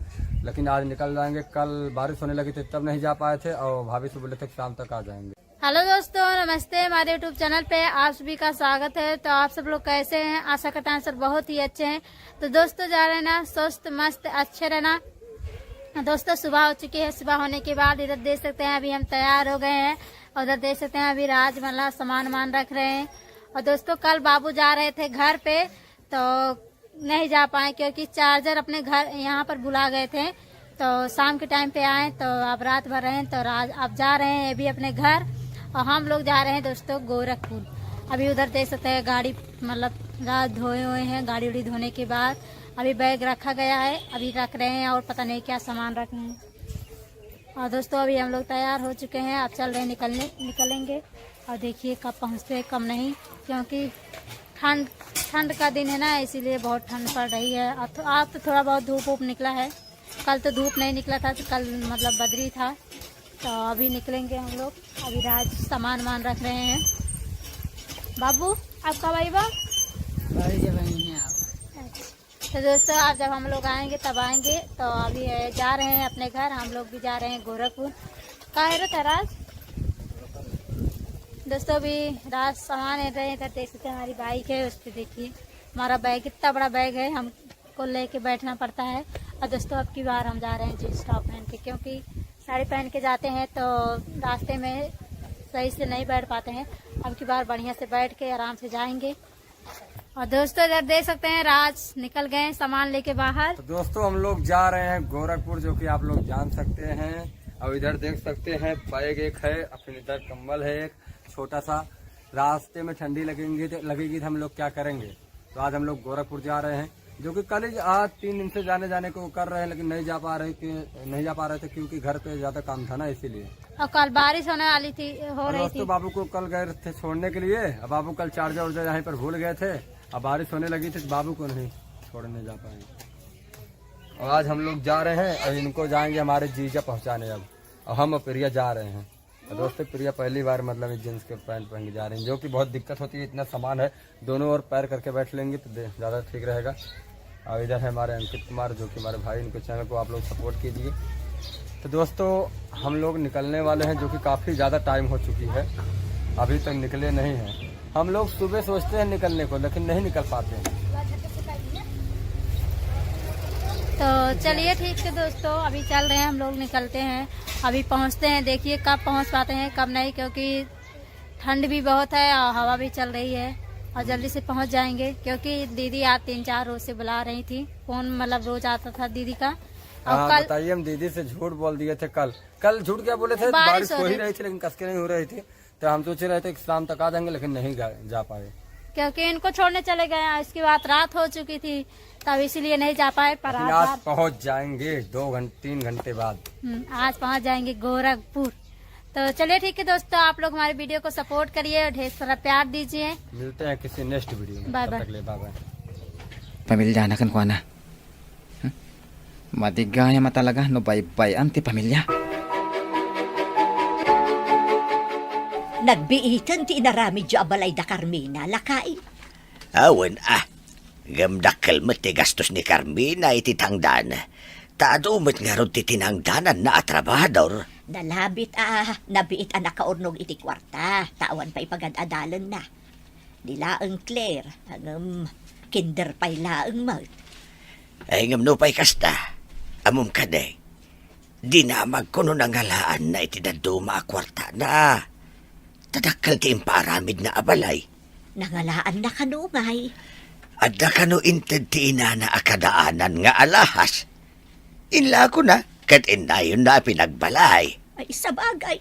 लेकिन आज निकल जाएंगे कल बारिश होने लगी थी तब नहीं जा पाए थे और भाभी से बोले थे कि शाम तक आ जाएंगे। हेलो दोस्तों नमस्ते हमारे यूट्यूब चैनल पे आप सभी का स्वागत है। तो आप सब लोग कैसे हैं? आशा करता है सर बहुत ही अच्छे हैं। तो दोस्तों जा रहे हैं ना स्वस्थ मस्त अच्छे रहना। दोस्तों सुबह हो चुकी है। सुबह होने के बाद इधर देख सकते हैं अभी हम तैयार हो गए हैं। उधर देख सकते हैं अभी राज मला सामान रख रहे हैं। और दोस्तों कल बाबू जा रहे थे घर पे तो नहीं जा पाए क्योंकि चार्जर अपने घर यहाँ पर बुला गए थे। तो शाम के टाइम पे आए तो अब रात भर रहे तो अब जा रहे हैं अभी अपने घर और हम लोग जा रहे हैं दोस्तों गोरखपुर। अभी उधर देख सकते हैं गाड़ी मतलब रात धोए हुए हैं। गाड़ी उड़ी धोने के बाद अभी बैग रखा गया है, अभी रख रहे हैं और पता नहीं क्या सामान रखे हैं। और दोस्तों अभी हम लोग तैयार हो चुके हैं, अब चल रहे हैं निकलेंगे। और देखिए कब पहुंचते हैं कब नहीं, क्योंकि ठंड का दिन है ना, इसीलिए बहुत ठंड पड़ रही है। आज तो थोड़ा बहुत धूप निकला है, कल तो धूप नहीं निकला था, तो कल मतलब बदरी था। तो अभी निकलेंगे हम लोग। अभी राज सामान रख रहे हैं। बाबू आपका भाई बा तो दोस्तों आप जब हम लोग आएंगे तब आएंगे। तो अभी जा रहे हैं अपने घर, हम लोग भी जा रहे हैं गोरखपुर। कहाँ है रे राज? दोस्तों अभी राज सामान ले रहे हैं, इधर देख सकते हैं हमारी बाइक है, उस पर देखिए हमारा बैग कितना बड़ा बैग है, हमको लेके बैठना पड़ता है। और दोस्तों अब की बार हम जा रहे हैं जींस टॉप पहन के, क्योंकि साड़ी पहन के जाते हैं तो रास्ते में सही से नहीं बैठ पाते हैं। अब की बार बढ़िया से बैठ के आराम से जाएंगे। और दोस्तों इधर देख सकते हैं राज निकल गए सामान लेके बाहर। तो दोस्तों हम लोग जा रहे हैं गोरखपुर, जो कि आप लोग जान सकते हैं। और इधर देख सकते हैं बैग एक है, अपने इधर कंबल है एक छोटा सा। रास्ते में ठंडी लगेगी तो हम लोग क्या करेंगे। तो आज हम लोग गोरखपुर जा रहे हैं, जो कि कल आज 3 दिन से जाने को कर रहे हैं, लेकिन नहीं जा पा रहे थे क्योंकि घर पे ज्यादा काम था ना, इसीलिए। और कल बारिश होने वाली थी, हो रही थी। दोस्तों बाबू को कल गए थे छोड़ने के लिए, अब बाबू कल चार्जर उर्जर यहाँ पर भूल गए थे। अब बारिश होने लगी थी तो बाबू को नहीं छोड़ने जा पाएंगे। और आज हम लोग जा रहे हैं और इनको जाएंगे हमारे जीजा पहुंचाने अब। और हम और प्रिया जा रहे हैं। और दोस्तों प्रिया पहली बार मतलब जींस के पैंट पहन के जा रहे हैं, जो कि बहुत दिक्कत होती है, इतना सामान है, दोनों ओर पैर करके बैठ लेंगे तो ज़्यादा ठीक रहेगा। और इधर है हमारे अंकित कुमार, जो कि हमारे भाई, इनके चैनल को आप लोग सपोर्ट कीजिए। तो दोस्तों हम लोग निकलने वाले हैं, जो कि काफ़ी ज़्यादा टाइम हो चुकी है, अभी तक निकले नहीं हैं। हम लोग सुबह सोचते हैं निकलने को, लेकिन नहीं निकल पाते हैं। तो चलिए ठीक है दोस्तों, अभी चल रहे हैं हम लोग, निकलते हैं, अभी पहुंचते हैं। देखिए कब पहुंच पाते हैं कब नहीं, क्योंकि ठंड भी बहुत है और हवा भी चल रही है। और जल्दी से पहुंच जाएंगे, क्योंकि दीदी आज 3-4 रोज से बुला रही थी, फोन मतलब रोज आता था दीदी का। और कल बताइए, हम दीदी से झूठ बोल दिए थे। कल झूठ क्या बोले थे, बारिश हो ही रही थी, लेकिन कसके नहीं हो रही थी। तो हम सोच रहे थे कि शाम तक आ जाएंगे, लेकिन नहीं जा पाए, क्योंकि इनको छोड़ने चले गए। इसके बाद रात हो चुकी थी, तब इसीलिए नहीं जा पाए। पर आज पहुंच जाएंगे 2-3 घंटे बाद। आज पहुंच जाएंगे गोरखपुर। तो चलिए ठीक है दोस्तों, आप लोग हमारे वीडियो को सपोर्ट करिए और ढेर सारा प्यार दीजिए। मिलते हैं किसी नेक्स्ट वीडियो में, bye bye. Bye. Pamilya na kan ko na. Madigaya matalaga no bay-bayan ti pamilya. Nagbiitan ti inarami dyo abalay da Carmina, lakain. Awan gamdakkel mo ti gastos ni Carmina iti tangdan. Taadumot nga ron ti tinangdanan na atrabahador. Nalabit nabiit anak kaurnog iti kwarta, tawan pa ipagad-adalan na. Nilaang Claire, hangam kinder pa'y laang mat. Ay ngam no pa'y kasta. Amom ka day. Di na magkuno ng halaan na iti daduma kwarta na. Tadakkel ti imparamid na abalay. Nangalaan na kanungay. Adda kano inted ti ina na akadaanan nga alahas. Inla ko na, kat inayon na pinagbalay. Ay sabagay,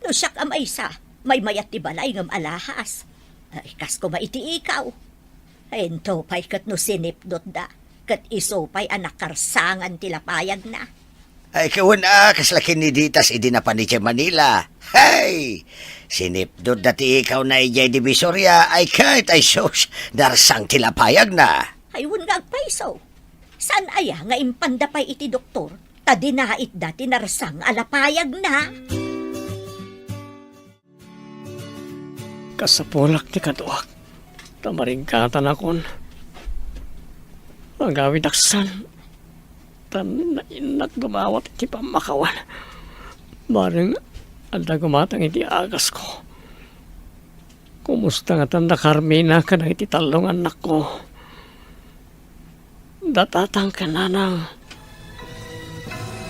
no siyak am isa, may mayat ti balay ngam alahas. Ay kas ko maiti ikaw. Ento pa'y kat no sinipdot da, kat iso pa'y anak karsangan tilapayag na. Ay kawan kaslakin ni Ditas idi na pa ni Manila. Hey! Sinipdod dati ikaw na ijay divisorya ay kahit ay sos darsang tilapayag na. Ay wun paiso. San aya nga impandapay iti doktor, ta dinait dati narsang alapayag na. Kasapulak ti kaduak. Tamaringkatan akon. Magawid aksan. Tan nainak gumawat iti pamakawan. Bareng anda gumatang iti agas ko. Kumusta nga tanda Carmina ka na iti talong anak ko. Datatang ka nanang.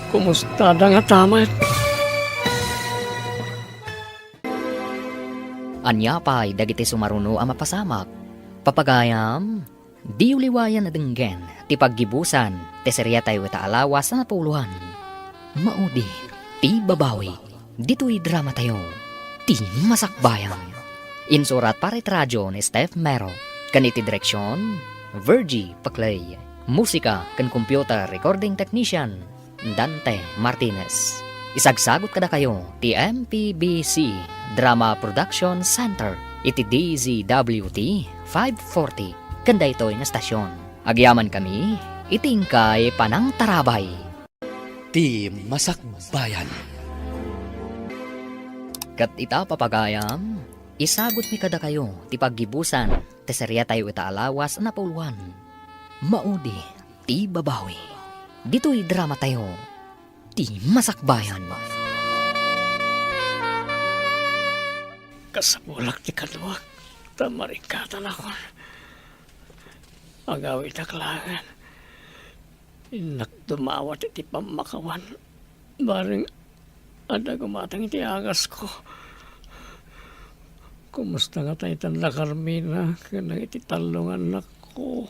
Kumusta da nga tamat? Anya pa'y dagiti sumaruno ang mapasamak. Papagayam, di uliwayan na denggen, ti paggibusan, ti serya tayo ita alawas na napuluhan. Maudi, ti babawi, dito'y drama tayo, ti masakbayan. Insurat para radyo ni Steph Mero, kaniti direksyon, Virgie Paclay. Musika ken computer recording technician Dante Martinez. Isagsagot kada kayo ti MPBC Drama Production Center iti DZWT 540 kanda ito'y nga stasyon. Agyaman kami itingkay panang tarabay. Ti Masakbayan. Kat ita papagayam, isagot mi kada kayo ti paggibusan ti serya tayo ita alawas na puluan. Maudi ti babawi. Dito'y drama tayo ti Masakbayan. Kasabulak ti kaduak, tamarikatan ako. Agaw itaklangan. Inak dumawat iti pamakawan. Baring ada gumatang iti agas ko. Kumusta nga tayo tanda Carmina, kanang iti talong anak ko.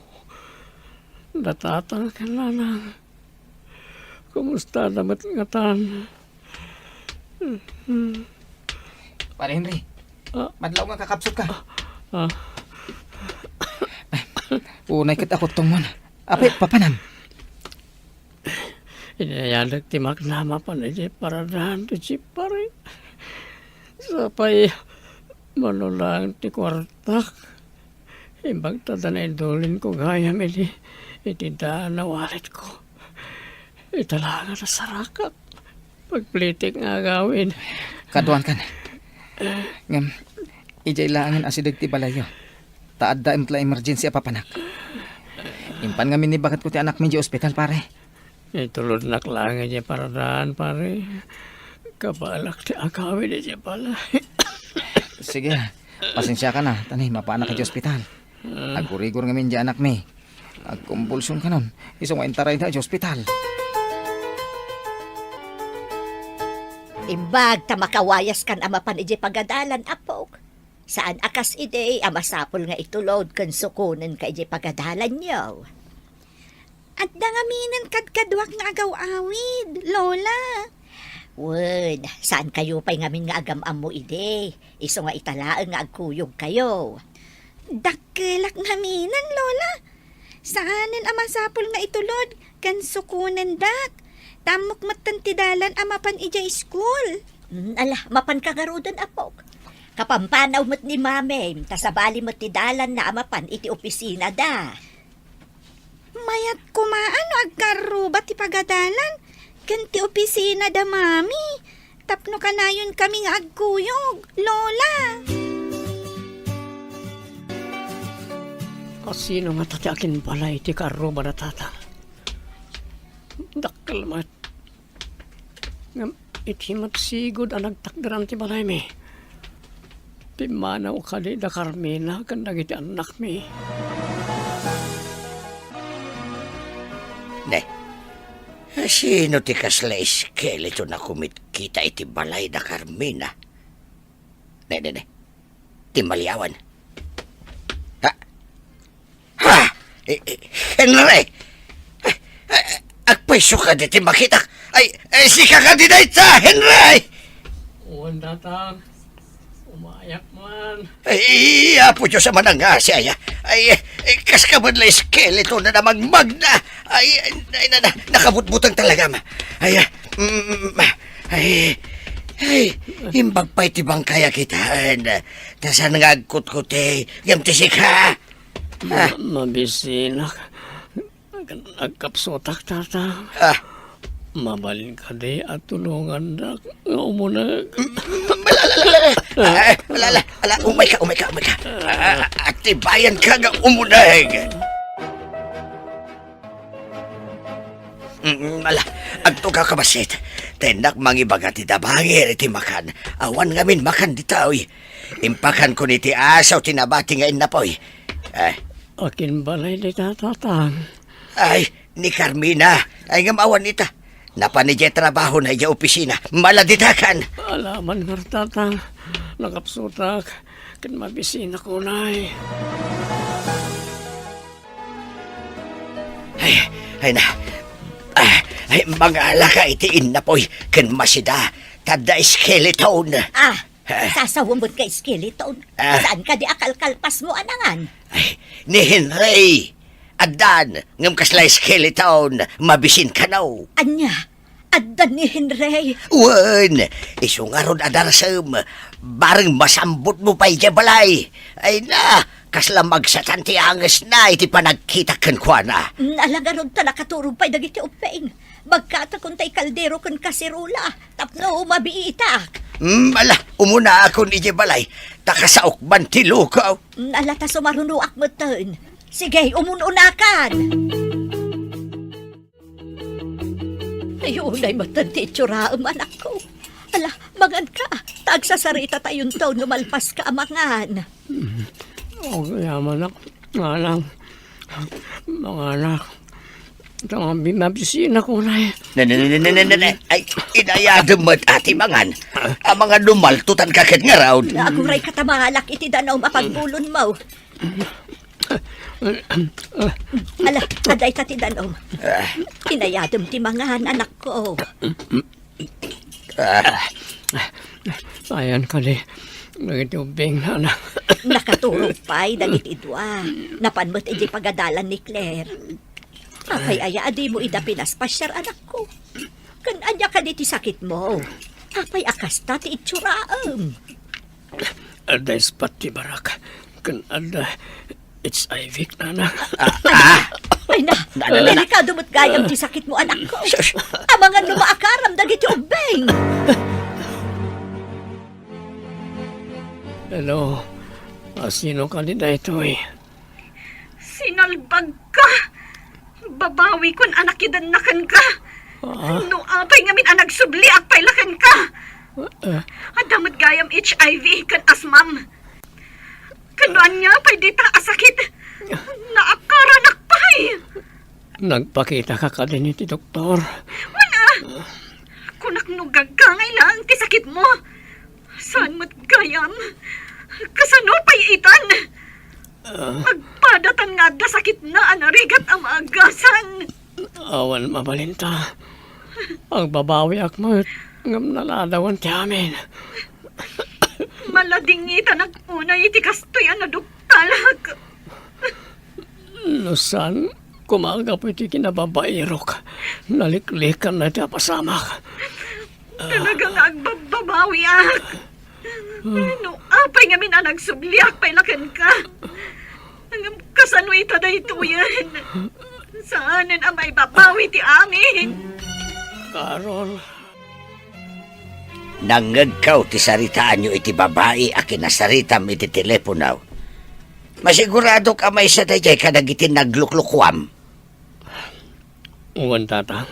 Natatang ka na lang. Kumusta damat nga tan? Pare Henry, madlaw nga kakapsot ka. Unay kat ako tong man. Apay, papanam. Inayalag ti magnama pa na di paradahan ti si pare. Sapay manulang ti kwartak. Imbag tada na idulin ko gayam iti daan na walit ko. Italaga na sarakap. Pagplitik nga gawin. Kaduan kan. Ngam, ijay laangan asidag ti balayo. Taad da imtla emergency apapanak. Impan nga minibakat ko ti anak mi di ospital pare. Itulod na klangan niya paradaan pare. Kabalak ti agawin niya pala. Sige, pasensya ka na. Tanay, mapaanak ka di ospital. Agurigor nga min di anak mi. Agkumbulsyon ka nun. Isang waintaray na di ospital. Imbag ta makawayas kan amapan iti pagadalan apok. Saan akas ide amasapol nga itulod kan sukunen ka iti pagadalan niyo. At dangaminan kadkadwak nga agaw-awid, Lola. Wud, saan kayo pa'y ngamin nga agamam mo ide? Iso nga italaan nga agkuyog kayo. Dakkelak ngaminan, Lola. Saanen amasapol nga itulod kan sukunen dak. Tamok matantidalan amapan ija school. Ala, mapan kagarudan apok. Kapampanaw mo't ni mame, tasabali mo't ti dalan na amapan iti opisina da. Mayat kumaano agkaro ba ti pagadalan? Kanti opisina da mami. Tapno kanayon kami nga agkuyog, Lola. Kasino nga tatyakin pala iti karo ba na tatang? Dakkel mat. Ngam iti matsigod ang nagtakdaran ti balay mi. Ti manaw ka di da Carmina kandag iti anak mi. Ne, sino ti kasla iskeleto na kumitkita iti balay da Carmina? Ne, ti Maliawan. Ha? Henry! Agpaiso ka di ti makita. Ay, si kakandidate sa Henry! Uwan datang. Umayak man. Ay, apo Diyos sa mananga siya. Ay, kas ka man la skeleto na namang magna. Ay, nakabutbutang talaga ma. Ay, imbag pa itibang kaya kitaan. Tasan nga agkut-kuti, gamtisik ha. Mabisinak. Nagkapsotak tata. Mabalin ka di at tulungan na umunag. Umay ka. Aktibayan ka nga umunag. Agto ka kabasit. Tenak mangibaga ti dabangir iti makan. Awan ngamin makan di taoy. Impakan ko ni ti asaw tinabati nga inapoy. Akin balay di tatatang. Ay, ni Carmina. Ay nga maawan ita. Napanidya trabaho na iya opisina. Maladitakan. Alaman nga tatang. Nakapsutak. Kin mabisina ko na eh. Ay na. Ay, mga alaka itiin na po'y. Kin masida. Tada skeleton. Sasawamot ka skeleton. Saan ka di akalkalpas mo anangan? Ay, ni Henry. Adan, ngam kaslay skeleton, mabisin ka naw. Anya, addan ni Henry. Wan, isungaron adarasam, bareng masambot mo pa'y balay. Ay na, kasla magsatanti angas na, iti panagkita kan kwa na. Nalagaron ta nakaturog pa'y dagiti upeng. Magkatakon tay kaldero kan kasirula. Tapno mabiitak. Ala, umuna ako ni balay, takasaok ban ti lukaw. Alata sumarunuak mo ton. Sige, umununakan. Ayun ay matanti tsuraam anak ko. Ala, magan ka. Tagsasarita tayon to, numalpas ka amangan. Okay, anak. Mga anak. Ito nga bimabisina ko na eh. Ay, inayado mo't ati mangan. Ang mga lumaltutan kakit nga raw. Naaguray katamalak iti danaw mapagbulon mo. Ala, aday ta ti danaw. Inayadom ti mangan anak ko. Ayan ka di. Nagitubing na anak. Nakaturog pa'y dagiti dua. Napanmot iti pagadalan ni Claire. Apay aya, adi mo ida pinaspasyar anak ko. Kan anya ka di ti sakit mo. Apay akas ta ti itsuraam. Ada ispat ti barak. Kan ada HIV na anak. Ay na, delikado mo't gayam ti sakit mo anak ko. Amangan lumaakaram dagiti ubeng. Hello. Sino ka di na ito eh? Sinalbag ka. Babawi kun anak idanakan ka. No apay ngamin anak subli at pailakan ka. Adamot gayam HIV kan asmam. Kanuan niya pay dita asakit. Naakaranak pay. Nagpakita ka ka din iti doktor. Wala. Kunak no gagangay lang ti sakit mo. Saan mo't gayam? Kasano pay itan? Magpadatan nga da sakit na anarigat ang agasan. Awan mabalinta. Ang babawi ak mo. Ngam naladawan ti amin. Maladingitan ang unay iti kastoyan na duktalag. Nusan, kumaga po iti kinababairok. Naliklikan na iti apasamak. Talagang agbabawi ak. No, apay nga min nagsubliak pailakan ka. Hanggang kasano ita na ito yan. Saanan ang may babawi ti amin. Carol. Nangagkaw ti saritaan nyo iti babae a kinasaritam iti teleponaw. Masigurado ka may sa dayay kadagiti nagluklukwam. Uwan tatang.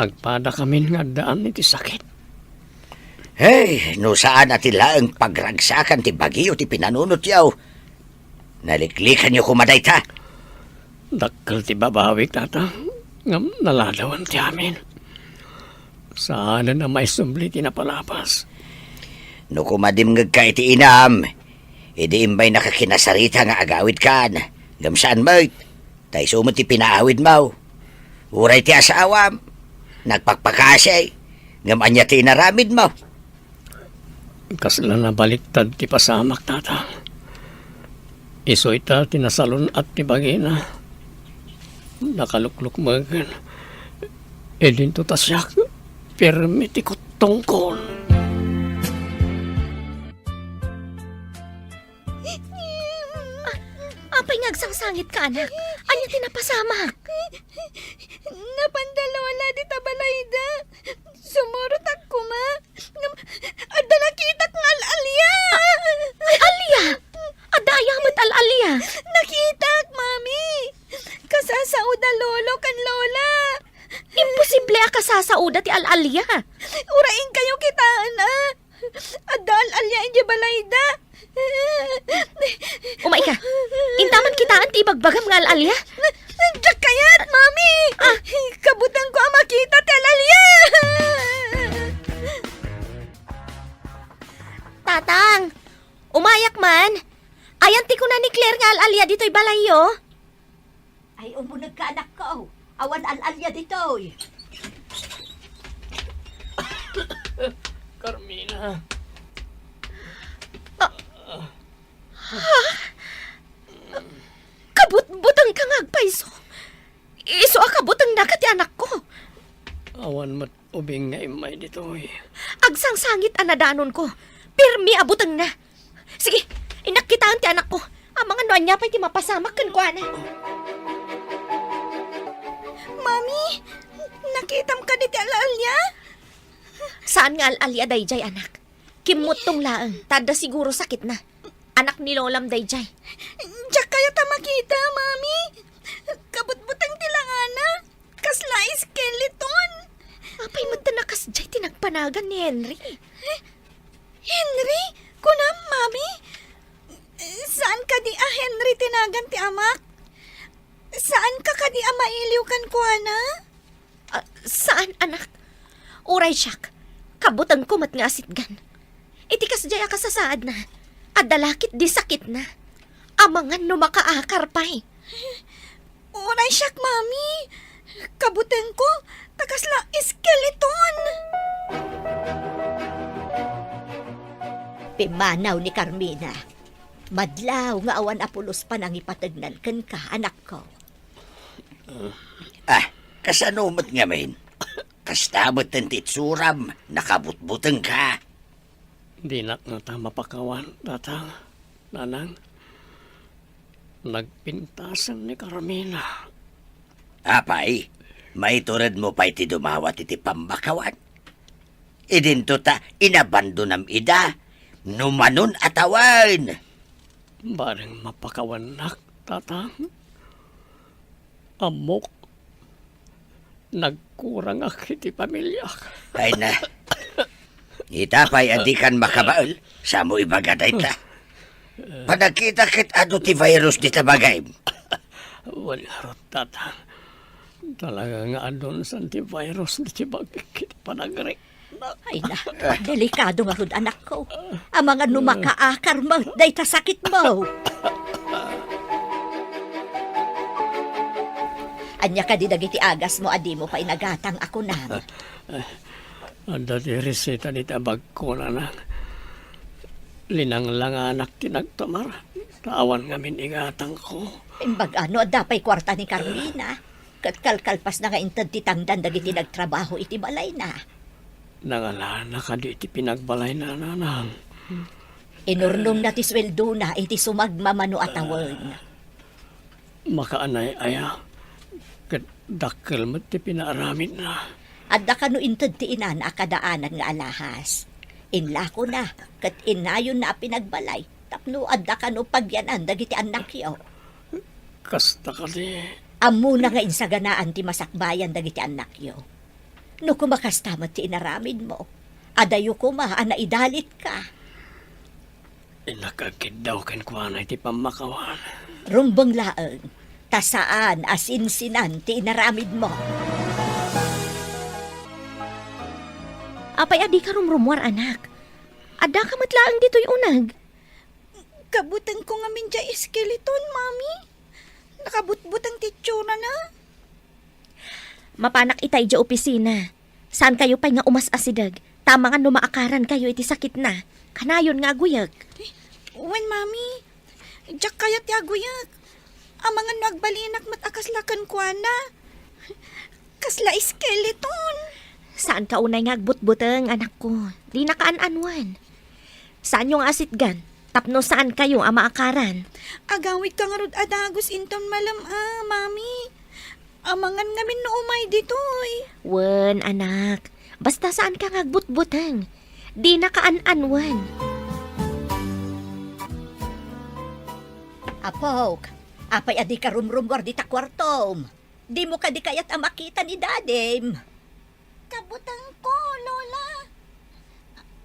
Agpada kami nga daan iti sakit. Hey, no saan atila ang pagragsakan ti bagyo ti pinanunot yaw. Naliklikan nyo kumaday ta. Dakkel ti babawi tatang. Ngam naladawan ti amin. Saan na may sumbli ti napalapas. No kumadimngag ka iti inam, iti imbay nakakinasarita nga agawid kan. Ngam saan mo, tay sumot ti pinaawid mo. Uray ti asawam, nagpakpakasay, ngam anya ti inaramid mo. Kasla na baliktad ti pasamak tatang. Isoy ta tinasalon at ti bagina. Nakalukluk magan. Edin to tasyak. Permiti ko tungkol. Apay ngagsangsangit ka, anak. Anya tinapasamak. Napandalola di tabalayda. Sumurot ako ma. Ada nakita kong al-alya. Ay, Alia! Adaya mo't al-Alia. Nakita mami. Kasasauda lolo kan lola. Imposible kasasauda ti al-Alia. Uraing kayo kitaan Ada al-alya inyo balayda. Umay ka. Intaman kitaan ti ibagbagam nga al-Alia. Diyak kayat, mami. Kabutan ko ang makita ti al-alya. Tatang, umayak man. Ayan ti ko na ni Claire nga al-Alia dito'y balayo. Ay, umunag ka anak ko. Awan al-alya ditoy. Carmina. Kabut-butang ka nga ubing nga imay dito eh. Agsangsangit anadanon ko. Pirmi abutang na. Sige, inakitaan ti anak ko. Ang mga noan niya pa'y ti mapasamak kan ko, ana. Mami, nakitam ka di ti alalya? Saan nga alalya dayjay, anak? Kimot tong laang. Tada siguro sakit na. Anak ni Lolam dayjay. Diyak kaya ta makita, mami. Kabutbutang tilangana. Kasla skeleton. Apay mo tanakas jay tinagpanagan ni Henry. Henry? Kunam, mami? Saan ka di Henry tinagan ti amak? Saan ka di mailiw kan kuana? Saan, anak? Uray siyak. Kabutang kumat nga asitgan. Itikas jay ka sa saad na. Adalakit di sakit na. Amangan no makaakar pa'y. Uray siyak, mami. Kabuteng ko, takasla skeleton. Pimanaw ni Carmina. Madlaw nga awan apulos pa nang ipatagnan kan ka, anak ko. Kasanumot nga main. Kastabot ng titsuram, nakabutbutang ka. Di na nga ta mapakawan, tatang, nanang. Nagpintasan ni Carmina. Apay, may turad mo pa'y ti dumawat iti pambakawan. Idinto ta inabando ng ida, numanon atawan. Bareng mapakawan nak, tatang. Amok. Nagkurang ak iti pamilya. Ay na, itapay adikan makabaal, sa mo ibagaday ta. Panagkita kit ano ti virus di tabagay. Wala ro, tatang. Talaga nga adon sa antivirus di tibagkit panagri. Ay na, delikado nga rod, anak ko. Ang mga numakaakar mo, day ta sakit mo. Anya ka di dagiti agas mo, adi mo pa inagatang ako na. Anda di reseta di tabag ko na nang. Linang lang anak tinagtamar. Tawan nga minigatang ko. Imbag ano, dapay kwarta ni Carmina. Katkalkalpas na nga intad titangdan dagiti nagtrabaho iti balay na. Nangalana ka di iti pinagbalay na nanang. Inurnong na ti sweldo na iti sumagmamano atawan. Makaanay aya. Kat dakkel mo ti pinaaramid na. Adda ka no intad ti inana akadaanan nga alahas. Inla ko na, kat inayon na pinagbalay. Tapno adda ka no pagyanan dagiti anak yo. Kasta ka di. Amo na nga insaganaan ti masakbayan dagiti anak yo. No kumakastamat ti inaramid mo, adayo ko ana idalit ka. Inakagid daw ken kuana iti pamakawan. Rumbang laeng, tasaan asinsinan ti inaramid mo. Apay adi ka rumrumwar, anak. Ada ka matlaang dito'y unag. Kabutan ko nga minja skeleton, mami. Nakabutbutang titsura na. Mapanak itay dya opisina. Saan kayo pa'y nga umas asidag? Tama nga numaakaran kayo iti sakit na. Kanayon nga guyag. Wen, mami. Diyak kaya tiaguyak. Ang mga nagbalinak matakaslakan ko na. Kasla skeleton. Saan ka unay nga agbutbutang, anak ko? Di na kaan-anwan. Saan yung asitgan? Tapno saan kayo ang maakaran? Agawid ka nga rod adagos inton malam mami. Amangan ngamin no umay ditoy. Wen, anak. Basta saan ka nga agbutbutang? Di na kaan-anwan. Apok, apay adi ka rumrumwar di ta kwartom. Di mo ka di kayat makita ni dadem. Kabutang ko, Lola.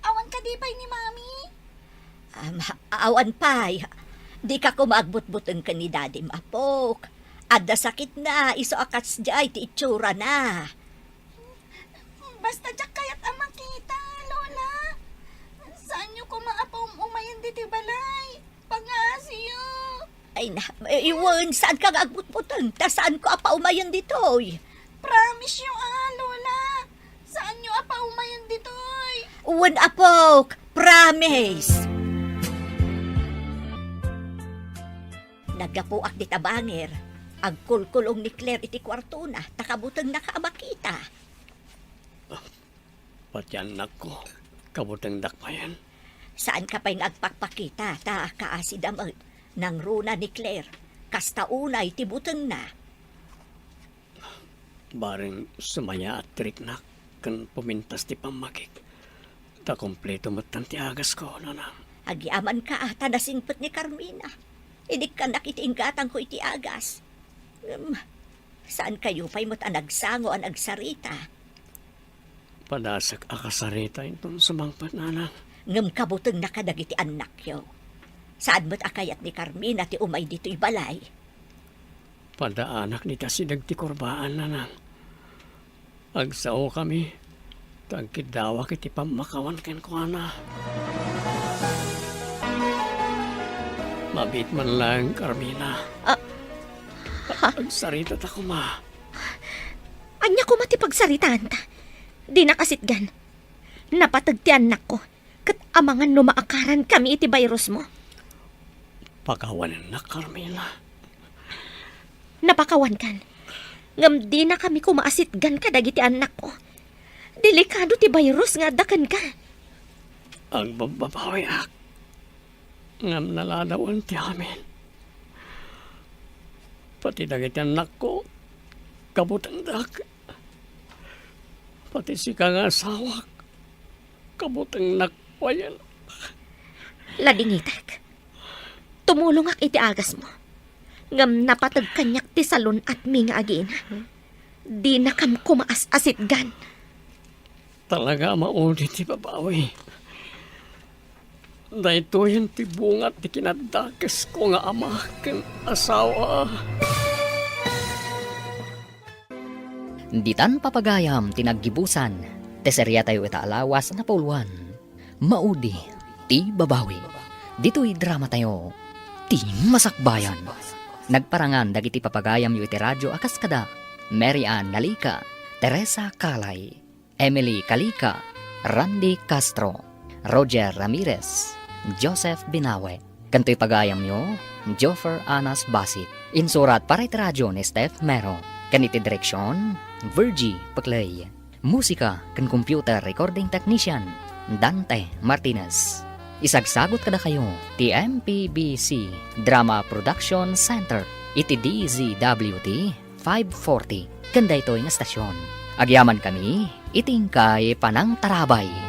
Awan ka di pa'y ni mami? Awan pay. Di ka kumagbutbuteng ka ni dadem, apok. Adda sakit na, iso akats jay ti itsura na. Basta diyak kayat makita, Lola. Saan nyo kumaapaw umayan di ti balay? Pangasiyo. Ay na, iwan, saan ka agbutbuteng? Ta saan ko apa umayan ditoy? Promise nyo Lola. Saan nyo apa umayan ditoy? Uwan apok, promise. Nagapuak di tabanger. Agkulkulong ni Claire iti kwarto na, takabutang nakaamakita. Pati anak ko, kabutang dakmayan. Saan ka pa'y agpakpakita, ta kaasidamot, ng runa ni Claire, kastaunay tibutang na. Baring sumaya at trik na, kan pumintas ti pamakik. Ta kompleto matan ti agas ko, nanang. Agyaman ka ata nasingpot ni Carmina. Idik ka nakitiinggatang ko iti agas. Saan kayo pa'y mo't anagsango ang agsarita? Padasak akasarita itong sumangpat, nanang. Ngem kabuteng na kadagiti anak yo. Saan mo't akayat ni Carmina ti umay dito'y balay? Padaanak ni tasidag ti kurbaan, nanang. Agsao kami, tagkidawa kiti pamakawan ken ko, ana. Mabit man lang, Carmina. Agsarita ta ko, ma. Anya ko matipagsaritaan ta. Di nakasitgan. Napatag ti anak ko. Kat amangan numaakaran kami iti virus mo. Pakawanan na, Carmina. Napakawan kan. Ngam di na kami kumaasitgan kadagiti anak ko. Delikado ti virus nga dakan ka. Ang bababawi ak. Ngam naladawan ti amin. Pati dagiti anak ko, kabutang dak. Pati si kang asawak, kabutang nakwayan. Ladingitek. Tumulong ak iti agas mo. Ngam napatag kanyak ti salon at minga agin. Di na kam kumaas-asitgan. Talaga mauli ti babawi. Dahito yan ti bungat ti kinadakas ko nga ama ken asawa. Ditan papagayam tinaggibusan, teserya tayo itaalawas na pauluan. Maudi, ti babawi. Dito'y drama tayo, ti masakbayan. Nagparangan dagiti papagayam yu iti radyo akas kada, Mary Ann Nalika, Teresa Kalay, Emily Kalika, Randy Castro, Roger Ramirez, Joseph Binawe. Kanto'y pagayam nyo, Joffer Anas Basit. Insurat para iti radyo ni Steph Mero. Kaniti direksyon, Virgie Paclay. Musika kan computer recording technician, Dante Martinez. Isagsagot kada kayo, ti MPBC Drama Production Center. Iti DZWT 540. Kanda ito yung estasyon. Agyaman kami, itingkay panang tarabay.